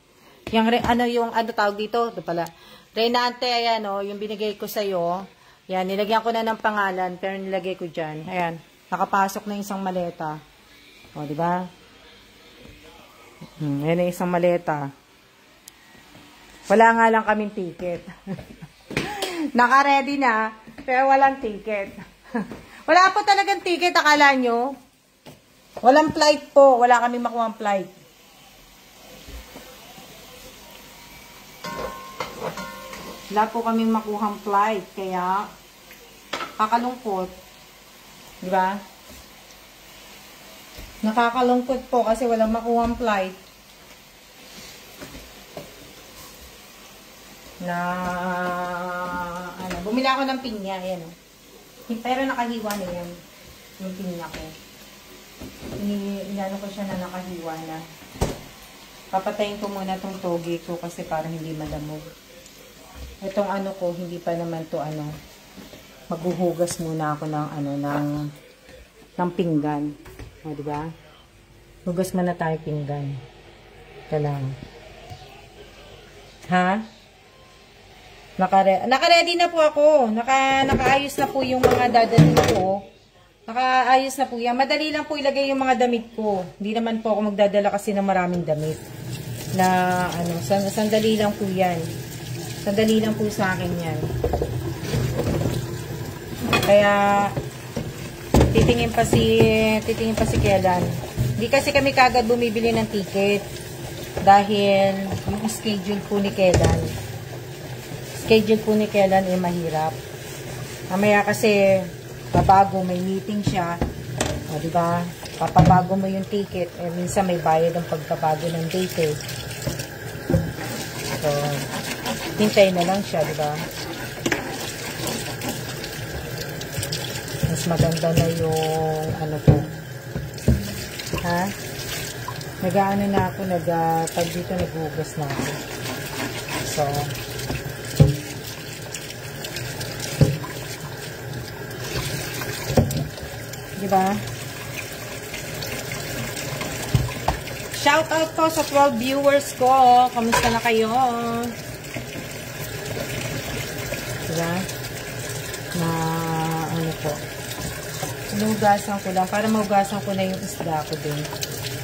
Yung ano tawag dito? Ito pala. Reynante, ayan o, yung binigay ko sa'yo. Yan, nilagyan ko na ng pangalan, pero nilagay ko dyan. Ayan, nakapasok na isang maleta. O, diba? Ayan na isang maleta. Wala nga lang kaming ticket. Naka-ready na, pero walang ticket. Wala po talagang ticket, akala nyo? Walang flight po, wala kaming makuha flight. Wala po kaming makuhang flight, kaya kakalungkot. Di ba? Nakakalungkot po kasi walang makuhang flight. Bumili ako ng pinya, ayan o. Pero nakahiwa na yan. Yung pinya ko. Inano ko siya na nakahiwa na. Papatayin ko muna tong togi ko kasi para hindi malamog. Itong ano ko, hindi pa naman to ano, maghuhugas muna ako ng ano, ng pinggan. O, diba? Hugas muna tayo pinggan. Ito lang. Ha? Naka-ready na po ako. Nakaayos na po yung mga dadalhin ko. Nakaayos na po yan. Madali lang po ilagay yung mga damit ko. Hindi naman po ako magdadala kasi ng maraming damit. Na, ano, sandali lang po yan. Sandali lang po sa akin yan. Kaya, titingin pa si Kellan. Hindi kasi kami kagad bumibili ng ticket. Dahil, yung schedule po ni Kellan. Schedule po ni Kellan ay mahirap. Mamaya kasi, pabago, may meeting siya. O, diba? Papabago mo yung ticket. Eh, minsan may bayad ang pagpabago ng date eh. So, hintay na lang siya, diba? Mas maganda na yung ano po. Ha? Nag-ano na ako, pag dito naghugas na ako. So, diba? Shout out po sa 12 viewers ko. Kamusta na kayo? Diba? Na ano po. Hinugasan ko lang. Para mahugasan ko na yung isda ko din.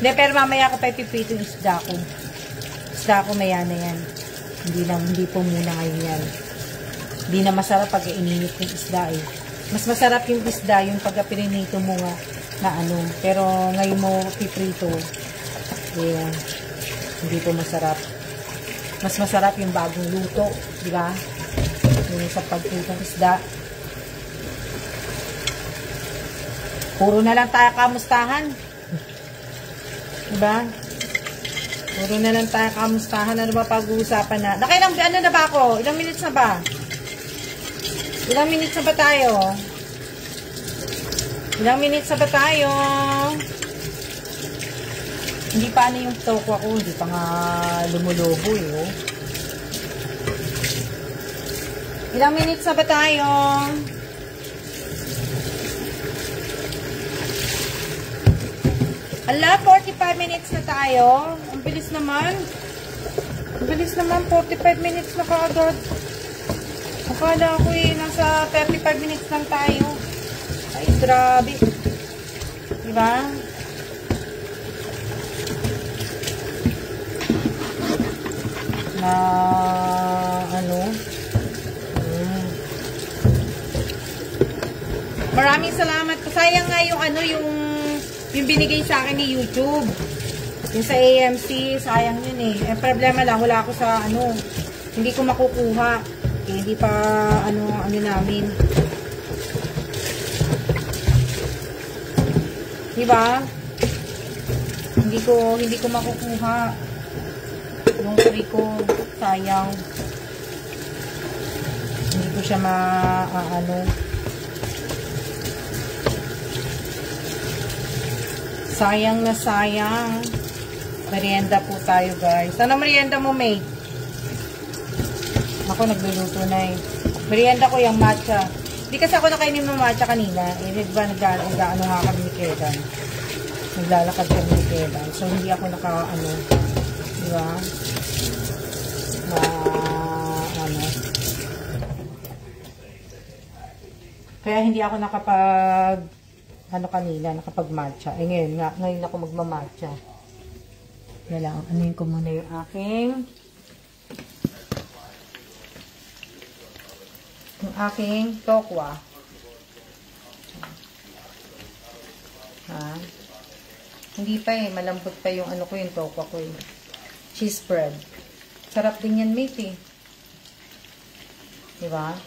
Hindi, pero mamaya ko pa ipipito yung isda ko. Isda ko maya na yan. Hindi po muna ngayon yan. Hindi na masarap pag ininit yung isda eh. Mas masarap yung isda yung pagka pininito mo nga na ano. Pero ngayon mo piprito. Eh, hindi po masarap. Mas masarap yung bagong luto. Diba? Yung sa pagpritong isda. Puro na lang tayo kamustahan. Diba? Puro na lang tayo kamustahan. Ano ba pag-uusapan na? Nakailang, ano na ba ako? Ilang minutes na ba? Ilang minutes na ba tayo? Ilang minutes na ba tayo? Hindi pa ano yung tokwa ko. Hindi pa nga lumulobo eh. Oh. Ilang minutes na ba tayo? Ala, 45 minutes na tayo. Ang bilis naman. Ang bilis naman, 45 minutes na kaagad. Akala ko eh, nasa 35 minutes lang tayo. Ay, grabe. Diba? Na, ano? Maraming salamat. Sayang nga yung ano, yung binigay sa akin ni YouTube. Yung sa AMC, sayang yun eh. Eh, problema lang, wala ako sa ano, hindi ko makukuha. Eh, hindi pa ano namin. Diba? Hindi ko makukuha. Yung free ko, sayang. Hindi ko siya ano. Sayang na sayang. Merienda po tayo, guys. Ano merienda mo, May? Ako nagluluto na eh. Merienda ko yung matcha. Hindi kasi ako nakainin ng matcha kanina. Eh, diba nag-ano nga kami ni Kedan. Naglalakad kami ni Kedan. So, hindi ako ano. Diba? Ano. Kaya hindi ako ano kanina, nakapag-matcha. Eh ngayon ako magma-matcha. Yan lang, anuin ko muna yung aking tokwa. Ha? Hindi pa eh, malambot pa yung ano ko, yung tokwa ko eh. Cheese spread. Sarap din yan, mate eh. Diba?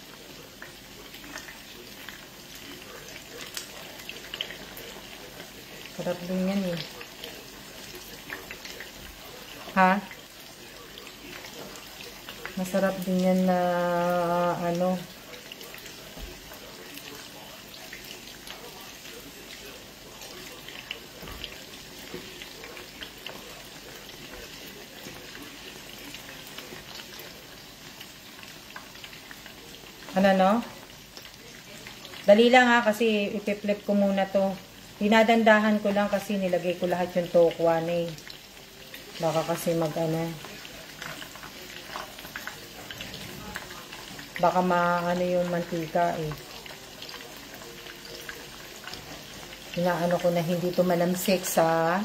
Sarap din yan eh. Ha? Masarap din yan na ano. Ano no? Dali lang ha, kasi ipiflip ko muna to. Dinadandahan ko lang kasi nilagay ko lahat yung tokwa na eh. Baka kasi baka maano yung mantika eh. Inaano ko na hindi to malamsik sa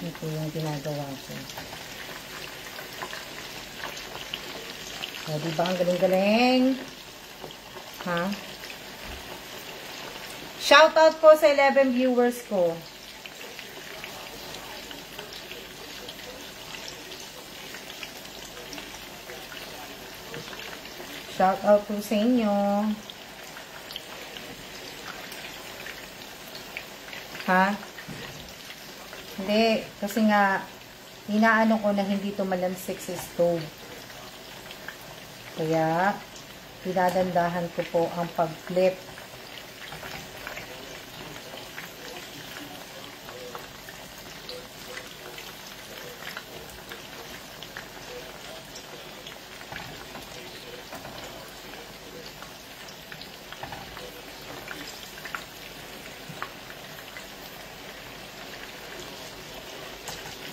ito yung ginagawa ko. O, diba? Ang galing-galing. Ha? Shoutout po sa 11 viewers ko. Shoutout po sa inyo. Ha? Hindi. Kasi nga, inaano ko na hindi to malamsik sa stove. Kaya, pinadandahan ko po ang pag-flip.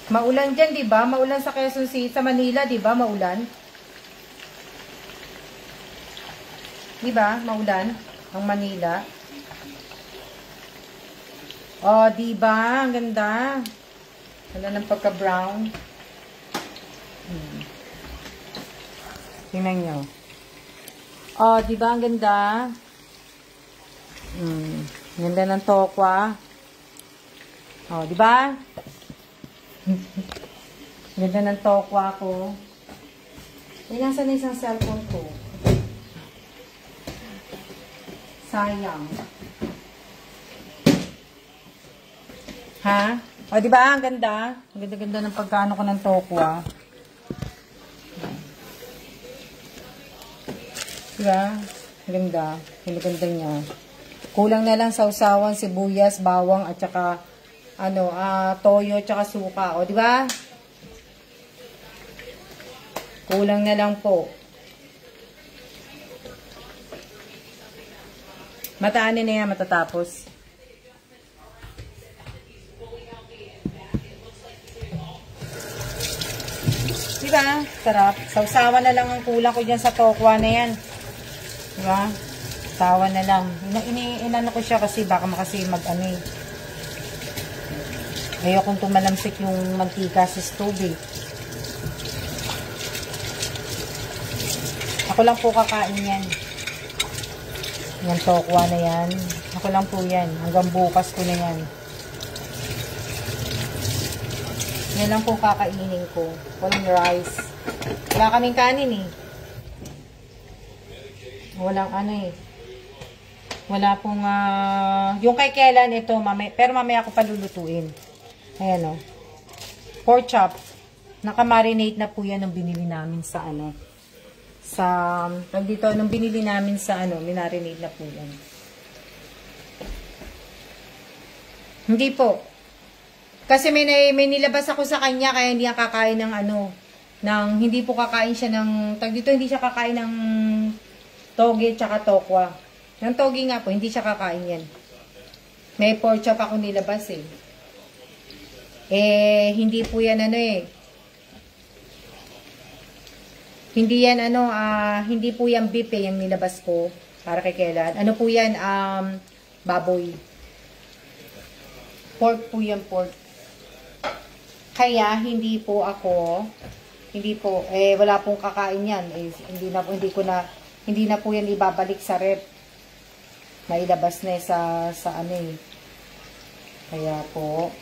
Maulan dyan, di ba? Maulan sa Quezon City, sa Manila, di ba? Maulan. Di ba? Maulan ang Manila. Oh, di ba? Ang ganda. Wala ng pagka-brown. Tingnan nyo. Oh, di ba? Ang ganda. Ganda ng tokwa. Oh, di ba? Ganda ng tokwa ko. Eh, nasa na isang cellphone ko? Sayang. Ha? O, di ba? Ang ganda. Ang ganda-ganda ng pagkaano ko ng tokwa. Di ba? Ang ganda. Ang ganda niya. Kulang na lang sausawan, sibuyas, bawang, at saka toyo, at saka suka. O, di ba? Kulang na lang po. Mataanin na yan, matatapos. Diba? Sarap. Sausawan na lang ang kulang ko dyan sa tokwa na yan. Diba? Sausawan na lang. Inano ko siya kasi baka mag-ano eh. Ayokong tumalamsik yung mantika sa stove eh. Ako lang po kakain yan. Yung tokwa na yan. Ako lang po yan. Hanggang bukas ko na yan. Yan lang po kakainin ko. Walang rice. Wala kaming kanin eh. Walang Wala pong, yung kay Kailan ito, pero mamaya ako palulutuin. Ayan o. Pork chop. Nakamarinate na po yan nung binili namin sa nung binili namin sa minarinate na po yan. Hindi po. Kasi may nilabas ako sa kanya kaya hindi niya kakain ng hindi po kakain siya ng, hindi siya kakain ng toge tsaka tokwa. Yung toge nga po, hindi siya kakain yan. May pork chop ako nilabas eh. Hindi po yan hindi yan hindi po yan beef yung nilabas ko para kay Kailan. Ano po yan, baboy. Pork po yan, pork. Kaya hindi po, wala pong kakain yan. Hindi na po yan ibabalik sa rep. Mailabas na sa Kaya po,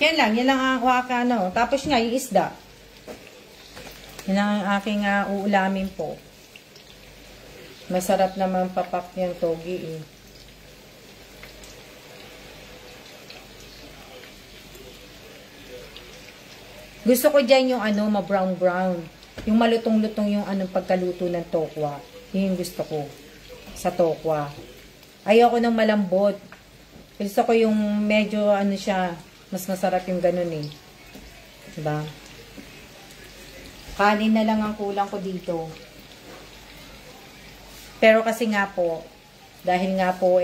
yan lang ang tapos nga, yung isda. Yan ang aking uulamin po. Masarap naman papak yung togi eh. Gusto ko dyan yung ma-brown-brown. Yung malutong-lutong yung pagkaluto ng tokwa. Yun yung gusto ko sa tokwa. Ayoko ng malambot. Gusto ko yung medyo siya, mas masarap yung ganun eh. Diba? Kanin na lang ang kulang ko dito. Pero kasi nga po, dahil nga po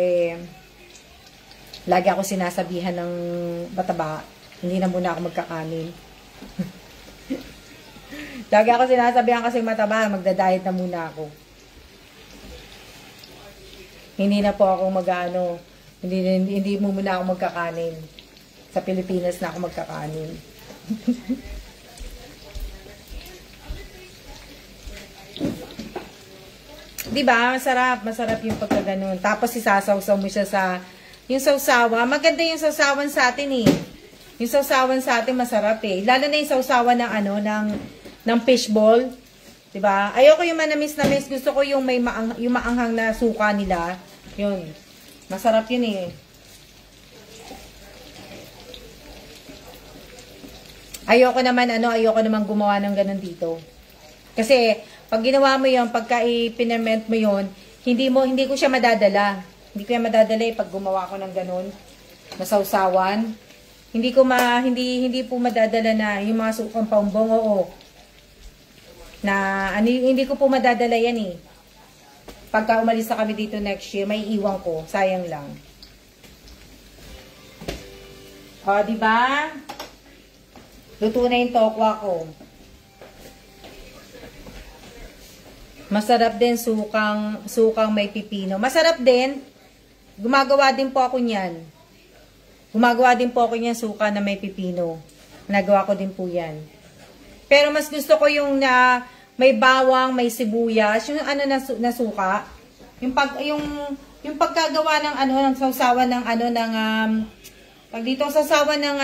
lagi ako sinasabihan ng mataba, hindi na muna ako magkakanin. Lagi ako sinasabihan kasi mataba, magda-diet na muna ako. Hindi na po ako hindi mo muna ako magkakanin. Sa Pilipinas na ako magkakanin. Diba? Masarap yung pagkaganon. Tapos isasawsaw mo siya sa yung sawsawa. Maganda yung sawsawan sa atin eh. Yung sawsawan sa atin masarap eh. Lalo na yung sawsawan ng fishball. Diba? Ayoko yung manamis-namis. Gusto ko yung yung maanghang na suka nila. Yun. Masarap yun eh. Ayoko naman gumawa ng ganun dito. Kasi, pag ginawa mo yun, pagka i-pinerment mo yun, hindi ko siya madadala. Hindi ko yan madadala pag gumawa ko ng ganun, na sausawan. Hindi po madadala na yung mga sukang paumbong, oo. Hindi ko po madadala yan eh. Pagka umalis na kami dito next year, may iwan ko. Sayang lang. O, diba? Luto na yung tokwa ko. Masarap din sukang may pipino. Masarap din. Gumagawa din po ako niyan. Suka na may pipino. Nagawa ko din po yan. Pero mas gusto ko yung may bawang, may sibuyas, yung na suka. Yung pagkagawa ng sausawan ng sausawan ng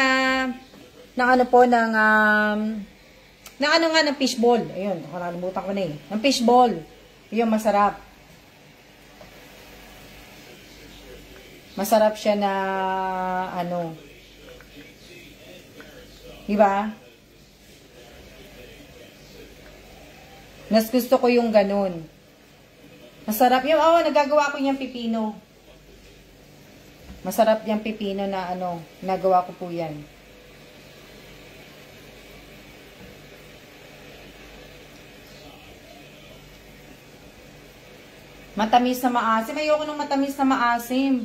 fishball. Ayun, nakalimutan ko na eh. Ng fishball. Ayun, masarap. Masarap siya na, ano, diba? Mas gusto ko yung ganun. Masarap yung, nagagawa ko yung pipino. Masarap yung pipino na, ano, nagawa ko po yan. Matamis na maasim. Ayoko ng matamis na maasim.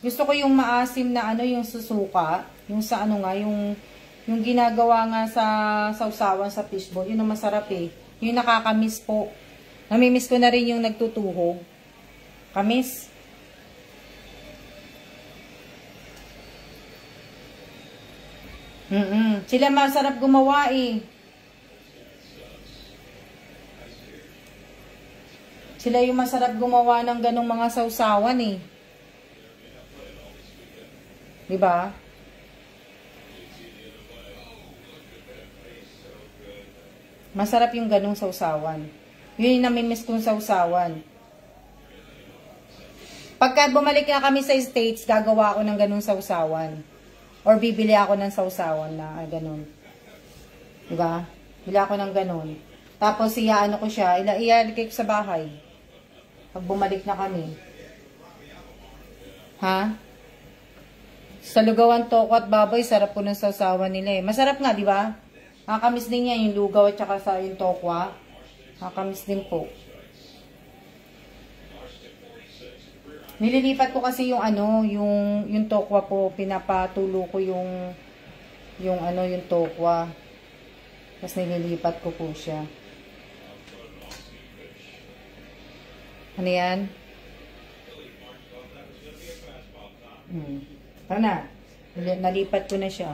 Gusto ko yung maasim na ano, yung susuka. Yung sa ano nga, yung ginagawa nga sa sausawan sa fishball. Yun ang masarap eh. Yung nakakamiss po. Namimiss ko na rin yung nagtutuhog. Kamis. Sila masarap gumawa eh. Sila yung masarap gumawa ng ganong mga sausawan eh. Diba? Masarap yung ganong sausawan. Yun yung namimiss kong sausawan. Pagka bumalik na kami sa States, gagawa ako ng ganong sausawan. Or bibili ako ng sausawan na ganon. Diba? Bili ako ng ganon. Tapos iyaano ko siya, ilalagay ko sa bahay. Pag bumalik na kami. Ha? Sa lugawan, toko at baboy, sarap po ng sausawan nila eh. Masarap nga, di ba? Nakakamiss din yan, yung lugaw at saka sa yung tokwa. Nakakamiss din po. Nililipat ko kasi yung ano, yung tokwa po, pinapatulo ko yung ano, yung tokwa. Tapos nililipat ko po siya. Ano yan? Tara na. Nalipat ko na siya.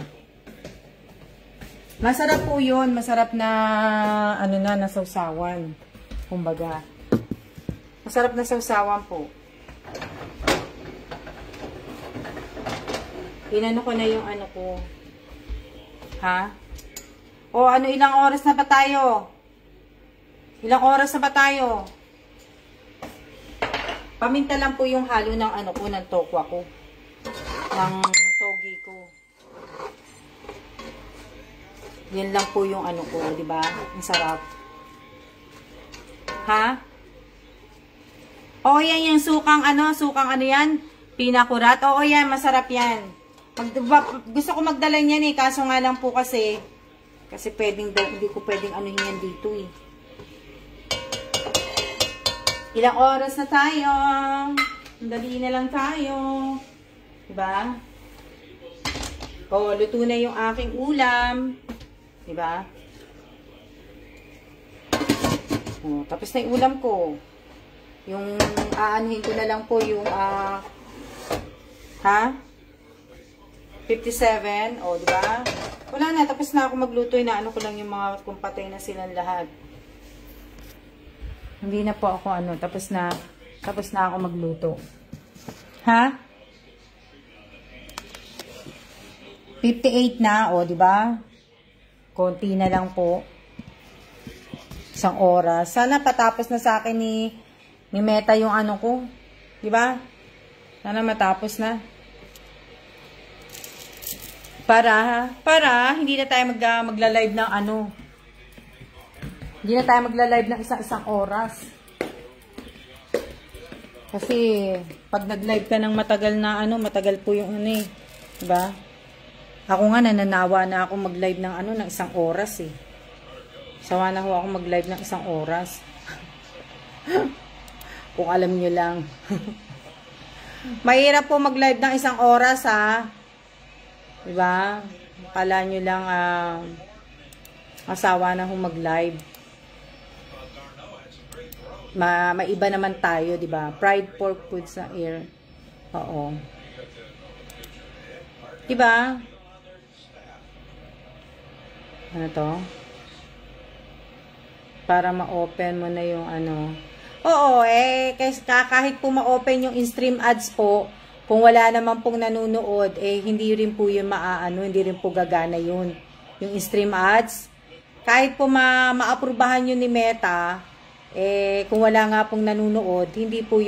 Masarap po yun. Masarap na, ano na, nasawsawan. Kumbaga. Masarap na sawsawan po. Inano ko na yung ano ko. Ha? O, ano, ilang oras na ba tayo? Ilang oras na ba tayo? Paminta lang po yung halo ng ano ko, ng tokwa ko. Ng togi ko. Yan lang po yung ano ko, di ba? Ang sarap. Ha? O, yan yung sukang ano yan? Pinakurat. Oo, yan, masarap yan. Gusto ko magdala niyan eh, kaso nga lang po kasi hindi ko pwedeng anuhin yan dito eh. Ilang oras na tayo? Dali na lang tayo. Diba? O, luto na yung aking ulam. Diba? O, tapos na yung ulam ko. Yung aanuhin ko na lang po yung, 57. O, diba? Wala na, tapos na ako magluto. Inaano ko lang yung mga kung patay na silang lahat. Hindi na po ako ano, tapos na ako magluto. Ha? 58 na, o, di ba? Konti na lang po. Isang oras. Sana patapos na sa akin ni Meta yung ano ko. Di ba? Sana matapos na. Para hindi na tayo magla-live ng ano. Hindi na tayo magla-live ng isang oras. Kasi, pag nag-live ka ng matagal na ano, matagal po yung ano eh. Diba? Ako nga, nananawa na ako mag-live ng ano, ng isang oras eh. Sawa na ho ako mag-live ng isang oras. Kung alam nyo lang. Mahirap po mag-live ng isang oras ha. Diba? Kala nyo lang, asawa na ho mag-live. Maiba naman tayo, di ba? Fried pork foods na air. Oo. Di ba? Ano to? Para ma-open mo na yung ano. Oo, kahit po ma-open yung in-stream ads po, kung wala naman pong nanonood, hindi rin po yun hindi rin po gagana yun. Yung in-stream ads. Kahit po ma-aprubahan yun ni Meta, kung wala nga pong nanonood, hindi po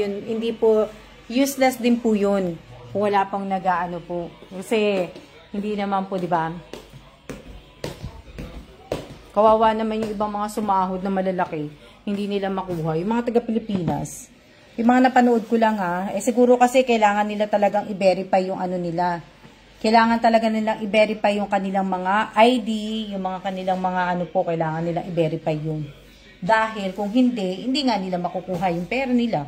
useless din po yun. Kung wala pang nag-aano po. Kasi, hindi naman po, di ba? Kawawa naman yung ibang mga sumahod na malalaki. Hindi nila makuha. Yung mga taga-Pilipinas. Yung mga napanood ko lang ha. Eh siguro kasi kailangan nila talagang i-verify yung ano nila. Kailangan talaga nilang i-verify yung kanilang mga ID. Yung mga kanilang mga ano po. Kailangan nilang i-verify yun. Dahil kung hindi, hindi nga nila makukuha yung pera nila.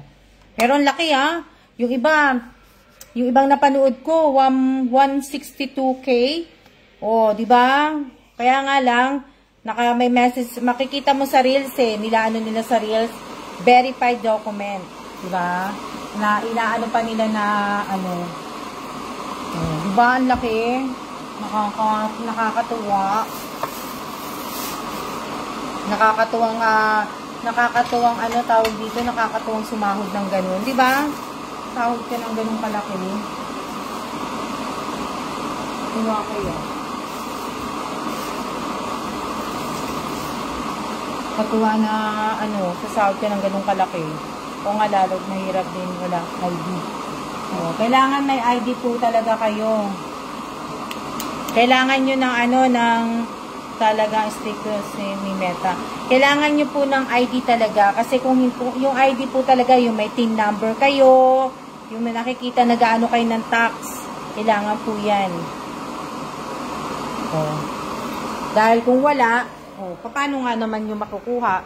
Pero ang laki ha. Yung ibang napanood ko, 162K. O, di ba? Kaya nga lang, may message, makikita mo sa Reels nila nila sa Reels, verified document, di ba? Na inaano pa nila na ano. Di ba ang laki? Nakakatuwa. Nakakatuwang ano tawag dito, nakakatuwang sumahod ng ganun, di ba? Sahod ka ng ganung kalaki. Tuwa kayo. Katuwa na ano, sasahod ka ng ganung kalaki. O nga lalo't mahirap din wala ID. O, kailangan may ID po talaga kayo. Kailangan nyo ng ano, ng talaga sticker ni Meta. Kailangan nyo po ng ID talaga. Kasi kung yung ID po talaga, yung may TIN number kayo, yung may nakikita na gaano kayo ng tax, kailangan po yan. O. Dahil kung wala, paano nga naman yung makukuha?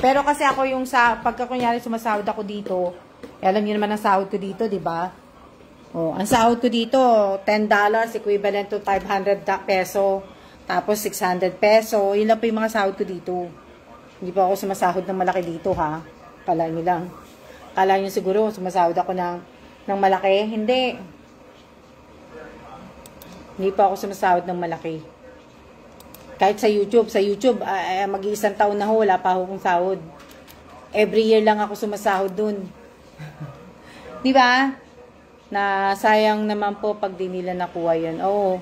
Pero kasi ako yung pagka kunyari sumasahod ako dito, alam niyo naman ang sahod ko dito, di ba? Ang sahod ko dito, $10 equivalent to 500 peso. Tapos 600 peso. Yun lang po yung mga sahod ko dito. Hindi pa ako sumasahod ng malaki dito, ha? Kala nyo lang. Kala nyo siguro sumasahod ako ng malaki. Hindi. Hindi pa ako sumasahod ng malaki. Kahit sa YouTube, mag-iisang taon na ho, wala pa akong sahod. Every year lang ako sumasahod dun. Di ba? Na sayang naman po pag di nila nakuha yun. Oo.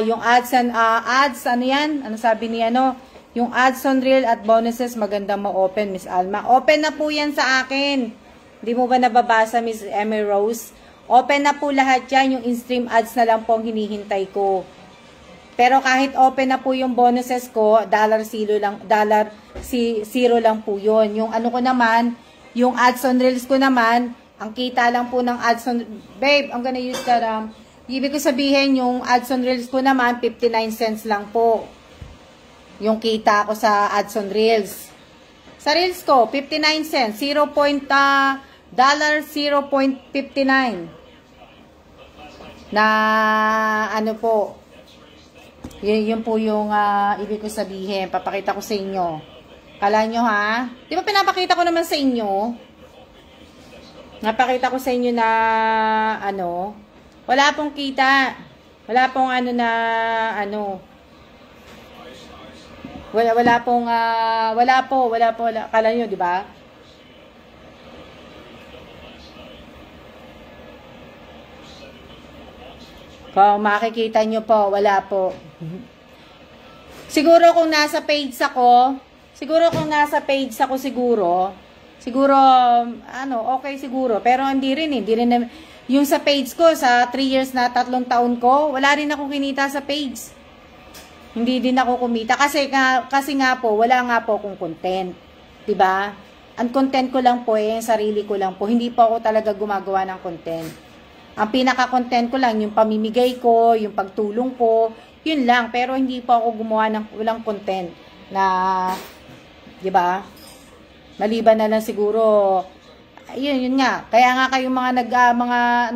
Yung ads, ano yan? Ano sabi ni ano? Yung ads on reel at bonuses, maganda ma-open, Miss Alma. Open na po yan sa akin. Di mo ba nababasa, Miss Emmy Rose? Open na po lahat yan. Yung in-stream ads na lang po ang hinihintay ko. Pero kahit open na po yung bonuses ko, $0 lang po yun. Yung ano ko naman, yung ads on reels ko naman, ang kita lang po ng ads on... Babe, I'm gonna use that. Ibig ko sabihin, yung ads on reels ko naman, 59 cents lang po. Yung kita ko sa ads on reels. Sa reels ko, 59 cents. 0.59. Na ano po, yun po yung ibig ko sabihin. Papakita ko sa inyo. Kala nyo ha? Di ba pinapakita ko naman sa inyo? Napakita ko sa inyo na ano, wala pong kita. Wala pong ano na ano. Wala po. Kala nyo, di ba? Kung makikita nyo po, wala po. Siguro kung nasa page ako, siguro, ano, okay siguro. Pero hindi rin yung sa page ko, sa 3 years na 3 taon ko, wala rin akong kinita sa page. Hindi din ako kumita. Kasi nga po, wala nga po akong content. Diba? Ang content ko lang po yung sarili ko lang po. Hindi po ako talaga gumagawa ng content. Ang pinaka-content ko lang, yung pamimigay ko, yung pagtulong ko, yun lang. Pero hindi po ako gumawa ng walang content na, diba? Maliban na lang siguro, yun nga. Kaya nga kayong mga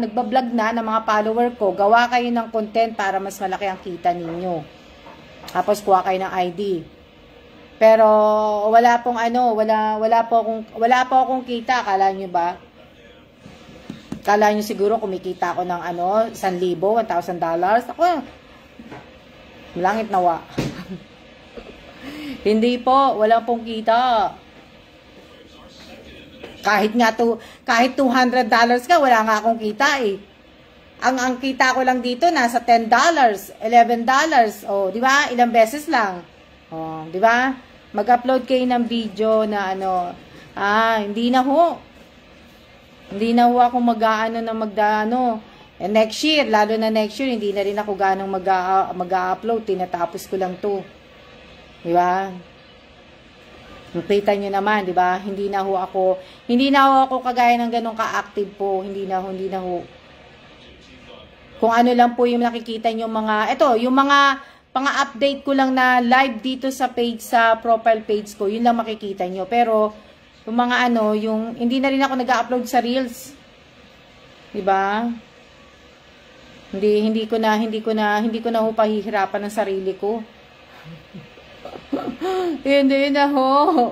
nagbablog na ng mga follower ko, gawa kayo ng content para mas malaki ang kita ninyo. Tapos kuha kayo ng ID. Pero wala pong ano, wala po akong kita, akala nyo ba? Kala nyo siguro kumikita ako ng ano, $1,000, $1,000. Ako, langit nawa. Hindi po, wala pong kita. Kahit $200 ka, wala nga akong kita eh. Ang kita ko lang dito nasa $10, $11. Oh, di ba? Ilang beses lang. Oh, di ba? Mag-upload kayo ng video na ano, hindi na ho. Hindi na ho ako mag-aano na magdaano. Eh, next year, lalo na next year, hindi na rin ako ganong mag-upload. Tinatapos ko lang to. Di ba? Nakita nyo naman, di ba? Hindi na ho ako kagaya ng ganong ka-active po. Hindi na ho. Kung ano lang po yung nakikita nyo mga, yung mga pang-update ko lang na live dito sa page, sa profile page ko, yun lang makikita nyo. Pero, yung mga yung, hindi na rin ako nag-upload sa Reels. Di ba? Hindi ko na ho pahihirapan ng sarili ko. Hindi na ho.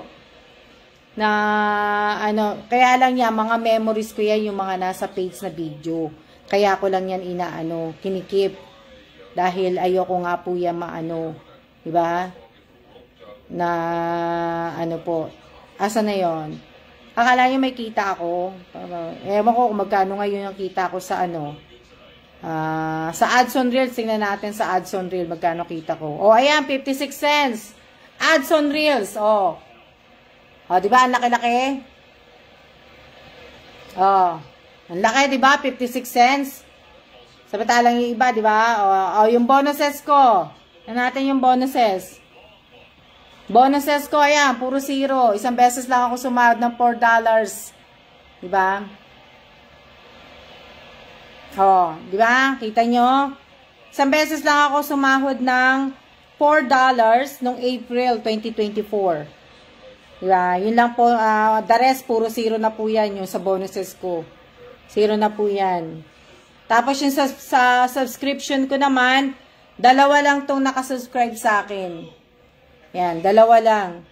Na kaya lang yan, mga memories ko yan, yung mga nasa page na video. Kaya ko lang yan kinikip. Dahil ayoko nga po yan di ba? Na po. Asa na yon? Akala niyo may kita ako. Ewan ko kung magkano ngayon yung kita ko sa sa ads on Reels. Tingnan natin sa ads on Reels magkano kita ko. Oh, ayan, 56 cents. Ads on Reels. Oh, di ba? Ang laki-laki. Oh, ang laki, di ba? 56 cents. Samantalang yung iba, di ba? Oh, yung bonuses ko. Tingnan natin yung bonuses. Bonuses ko, ayan, puro 0. Isang beses lang ako sumahod ng $4. Di ba? Oh, di ba? Kita nyo? Isang beses lang ako sumahod ng $4 noong April 2024. Di ba? Yun lang po, the rest, puro 0 na po yan yung sa bonuses ko. 0 na po yan. Tapos yung sa subscription ko naman, 2 lang tong nakasubscribe sa akin. Yan, 2 lang.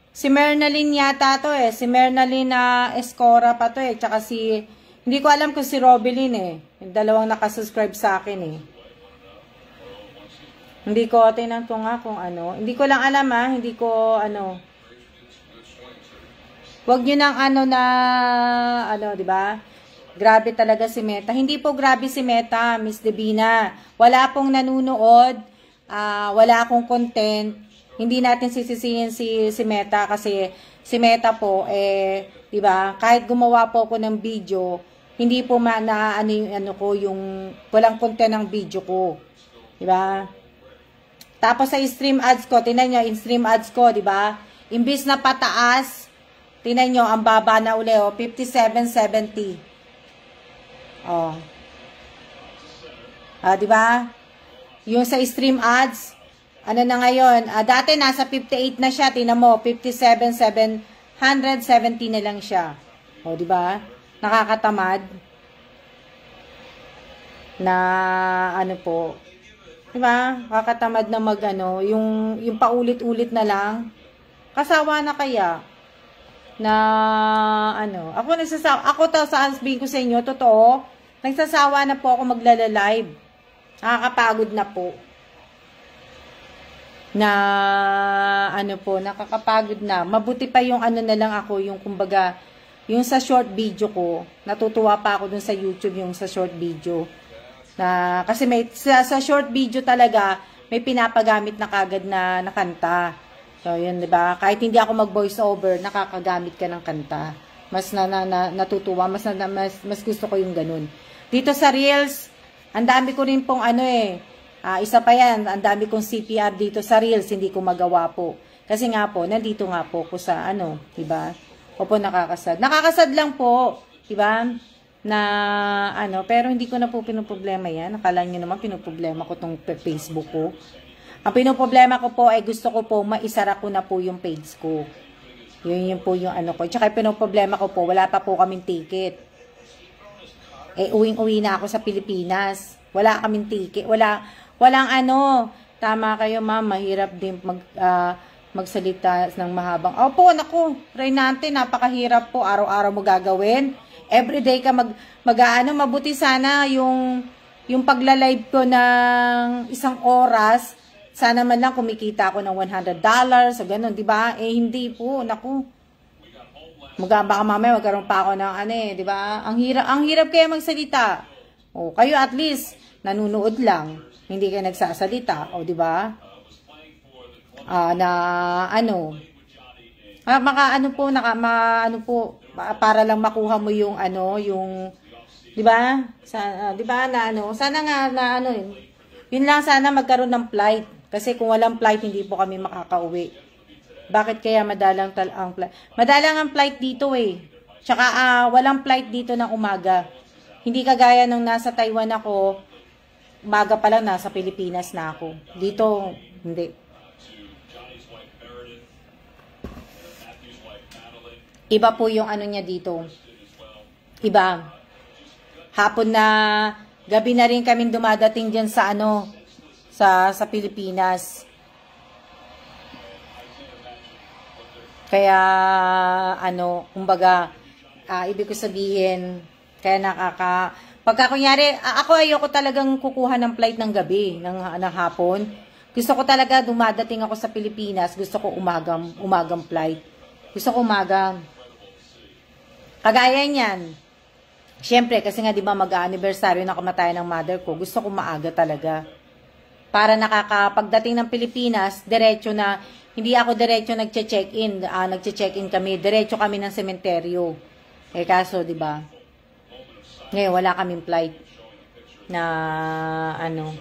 Si Mernalyn yata to Si Mernalyn Escora pa to Tsaka hindi ko alam kung si Robelyn Yung 2 nakasubscribe sa akin Hindi ko, tinan ko nga kung Hindi ko lang alam hindi ko Wag nyo nang di ba? Grabe talaga si Meta. Hindi po grabe si Meta, Miss Devina. Wala pong nanunood, wala akong content. Hindi natin sisisihin si Meta kasi si Meta po, 'di ba? Kahit gumawa po ako ng video, hindi po yung walang content ng video ko. 'Di ba? Tapos sa stream ads ko, tingnan niyo, in stream ads ko, 'di ba? Imbis na pataas, tingnan niyo, ang baba na uli, 57.70. Oh. 'Di ba? Yung sa stream ads, na ngayon, dati nasa 58 na siya, tingnan mo, 57,770 na lang siya. O, di ba? Nakakatamad. Na, po, di ba? Nakakatamad na yung paulit-ulit na lang. Kasawa na kaya. Na, ako sasabihin ko sa inyo, totoo, nagsasawa na po ako maglalalive. Nakakapagod na po. Na nakakapagod na. Mabuti pa yung na lang ako, yung kumbaga, yung sa short video ko, natutuwa pa ako dun sa YouTube yung sa short video. Na, kasi sa short video talaga, may pinapagamit na kagad na kanta. So, yun, diba? Kahit hindi ako mag-voice over, nakakagamit ka ng kanta. Mas natutuwa, mas gusto ko yung ganun. Dito sa Reels, ang dami ko rin pong isa pa yan, ang dami kong CPR dito sa Reels, hindi ko magawa po. Kasi nga po, nandito nga po ko sa diba? Opo, nakakasad. Nakakasad lang po, diba? Na, pero hindi ko na po pinoproblema yan. Akala nyo naman, pinoproblema ko tong Facebook ko. Ang pinoproblema ko po ay gusto ko po, maisara ko na po yung page ko. Yun po yung ko. Tsaka pinoproblema ko po, wala pa po kaming ticket. Uwing-uwi na ako sa Pilipinas. Wala kaming ticket. Walang tama kayo ma'am, mahirap din magsalita ng mahabang. Opo, naku, try natin, napakahirap po, araw-araw mo gagawin. Everyday ka mabuti sana yung pagla-live ko ng 1 oras, sana man lang kumikita ako ng $100 o ganun, di ba? Hindi po, naku. Baka mamaya magkaroon pa ako ng di ba? Ang hirap kaya magsalita. O, kayo at least, nanunood lang. Hindi kayo nagsasalita, o di ba? Ano po, ano po, para lang makuha mo yung ano, yung, di ba? Di ba na ano, sana nga na ano, yun lang sana magkaroon ng flight. Kasi kung walang flight, hindi po kami makakauwi. Bakit kaya madalang ang flight? Madalang ang flight dito eh. Tsaka walang flight dito ng umaga. Hindi kagaya nung nasa Taiwan ako, umaga pa lang nasa Pilipinas na ako. Dito, hindi. Iba po yung ano niya dito. Iba. Hapon na, gabi na rin kami dumadating dyan sa ano, sa Pilipinas. Kaya, ano, kumbaga, ibig ko sabihin, kaya pagka kunyari, ako ayoko talagang kukuha ng flight ng gabi, ng hapon. Gusto ko talaga dumadating ako sa Pilipinas, gusto ko umagang flight. Gusto ko umaga. Kagaya niyan. Siyempre, kasi nga di ba mag-anniversary na kamatayan ng mother ko, gusto ko maaga talaga. Para nakakapagdating ng Pilipinas, diretso na, hindi ako diretso nagche-check-in. Nagche-check-in kami, diretso kami ng sementeryo. Kaso, di ba? Ngayon, wala kaming flight na, ano.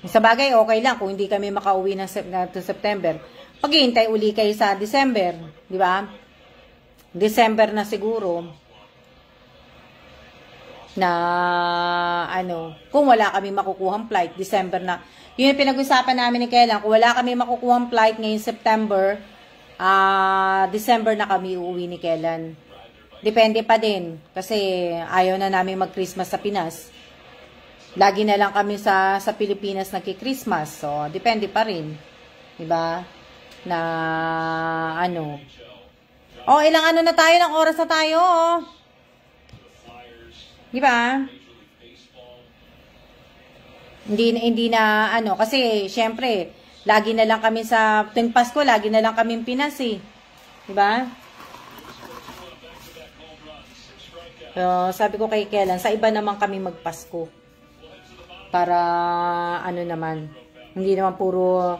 Sa bagay, okay lang kung hindi kami makauwi ng September. Paghihintay uli kayo sa December, di ba? December na siguro. Na, ano, kung wala kami makukuhang flight, December na. Yun yung pinag-usapan namin ni Kailan. Kung wala kami makukuhang flight ngayong September, December na kami uuwi ni Kailan. Depende pa din. Kasi ayaw na namin mag-Christmas sa Pinas. Lagi na lang kami sa Pilipinas nagki-Christmas. So, depende pa rin. Diba? Na, ano. Ilang ano na tayo, ng oras na tayo, Diba? Hindi na, ano, kasi, syempre, lagi na lang kami tuwing Pasko, lagi na lang kami Pinas, eh. Diba? So, sabi ko kay Kailan, sa iba naman kami magpasko. Para, ano naman, hindi naman puro,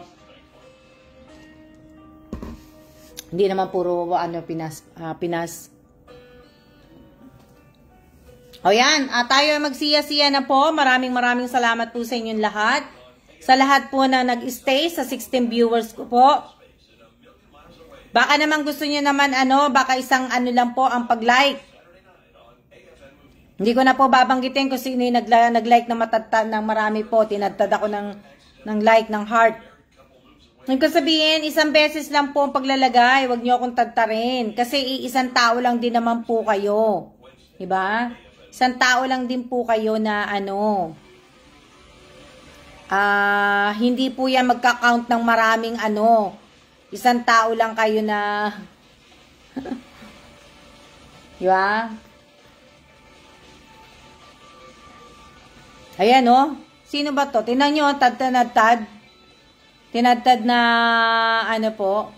ano, Pinas. O yan, tayo ay magsiya-siya na po. Maraming salamat po sa inyong lahat. Sa lahat po na nag-stay, sa 16 viewers ko po. Baka naman gusto niyo naman ano, baka isang ano lang po ang pag-like. Hindi ko na po babanggitin kung sino yung nag-like na matatad ng marami po. Tinatad ako ng like, ng heart. Ngayon ko sabihin, isang beses lang po ang paglalagay. Huwag niyo akong tadtarin. Kasi isang tao lang din naman po kayo. Diba? Isang tao lang din po kayo na ano, hindi po yan magka-count ng maraming ano. Isang tao lang kayo na, diba? Ayan sino ba to? Tingnan nyo, tad. Tinadtad na, ano po,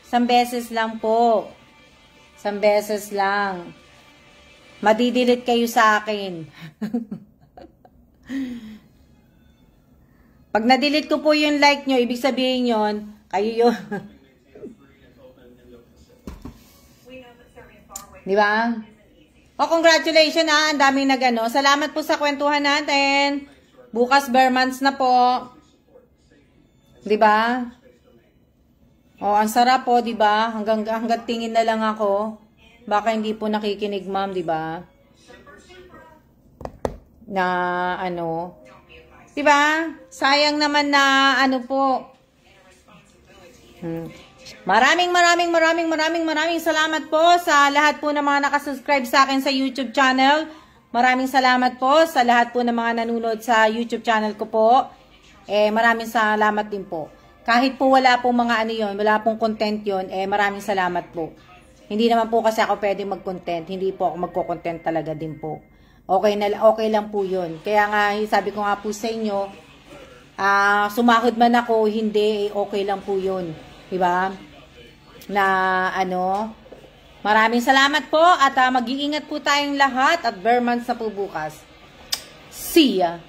isang beses lang po. Isang beses lang. Madidelete kayo sa akin. Pag na-delete ko po yung like nyo, ibig sabihin yon, kayo yun. Di ba? Congratulations ang daming nagano. Salamat po sa kwentuhan natin. Bukas Bermans na po. Di ba? Ang sarap po, di ba? Hanggang tingin na lang ako. Baka hindi po nakikinig, ma'am, di ba? Na, ano. Di ba? Sayang naman na, ano po. Maraming salamat po sa lahat po ng mga nakasubscribe sa akin sa YouTube channel. Maraming salamat po sa lahat po ng mga nanonood sa YouTube channel ko po. Maraming salamat din po. Kahit po wala pong mga ano yun, wala pong content yun, maraming salamat po. Hindi naman po kasi ako pwede mag-content. Hindi po ako magko-content talaga din po. Okay lang po yun. Kaya nga, sabi ko nga po sa inyo, sumahod man ako, hindi, okay lang po yun. Diba? Na, ano, maraming salamat po at mag-iingat po tayong lahat at Bermans na po bukas. See ya!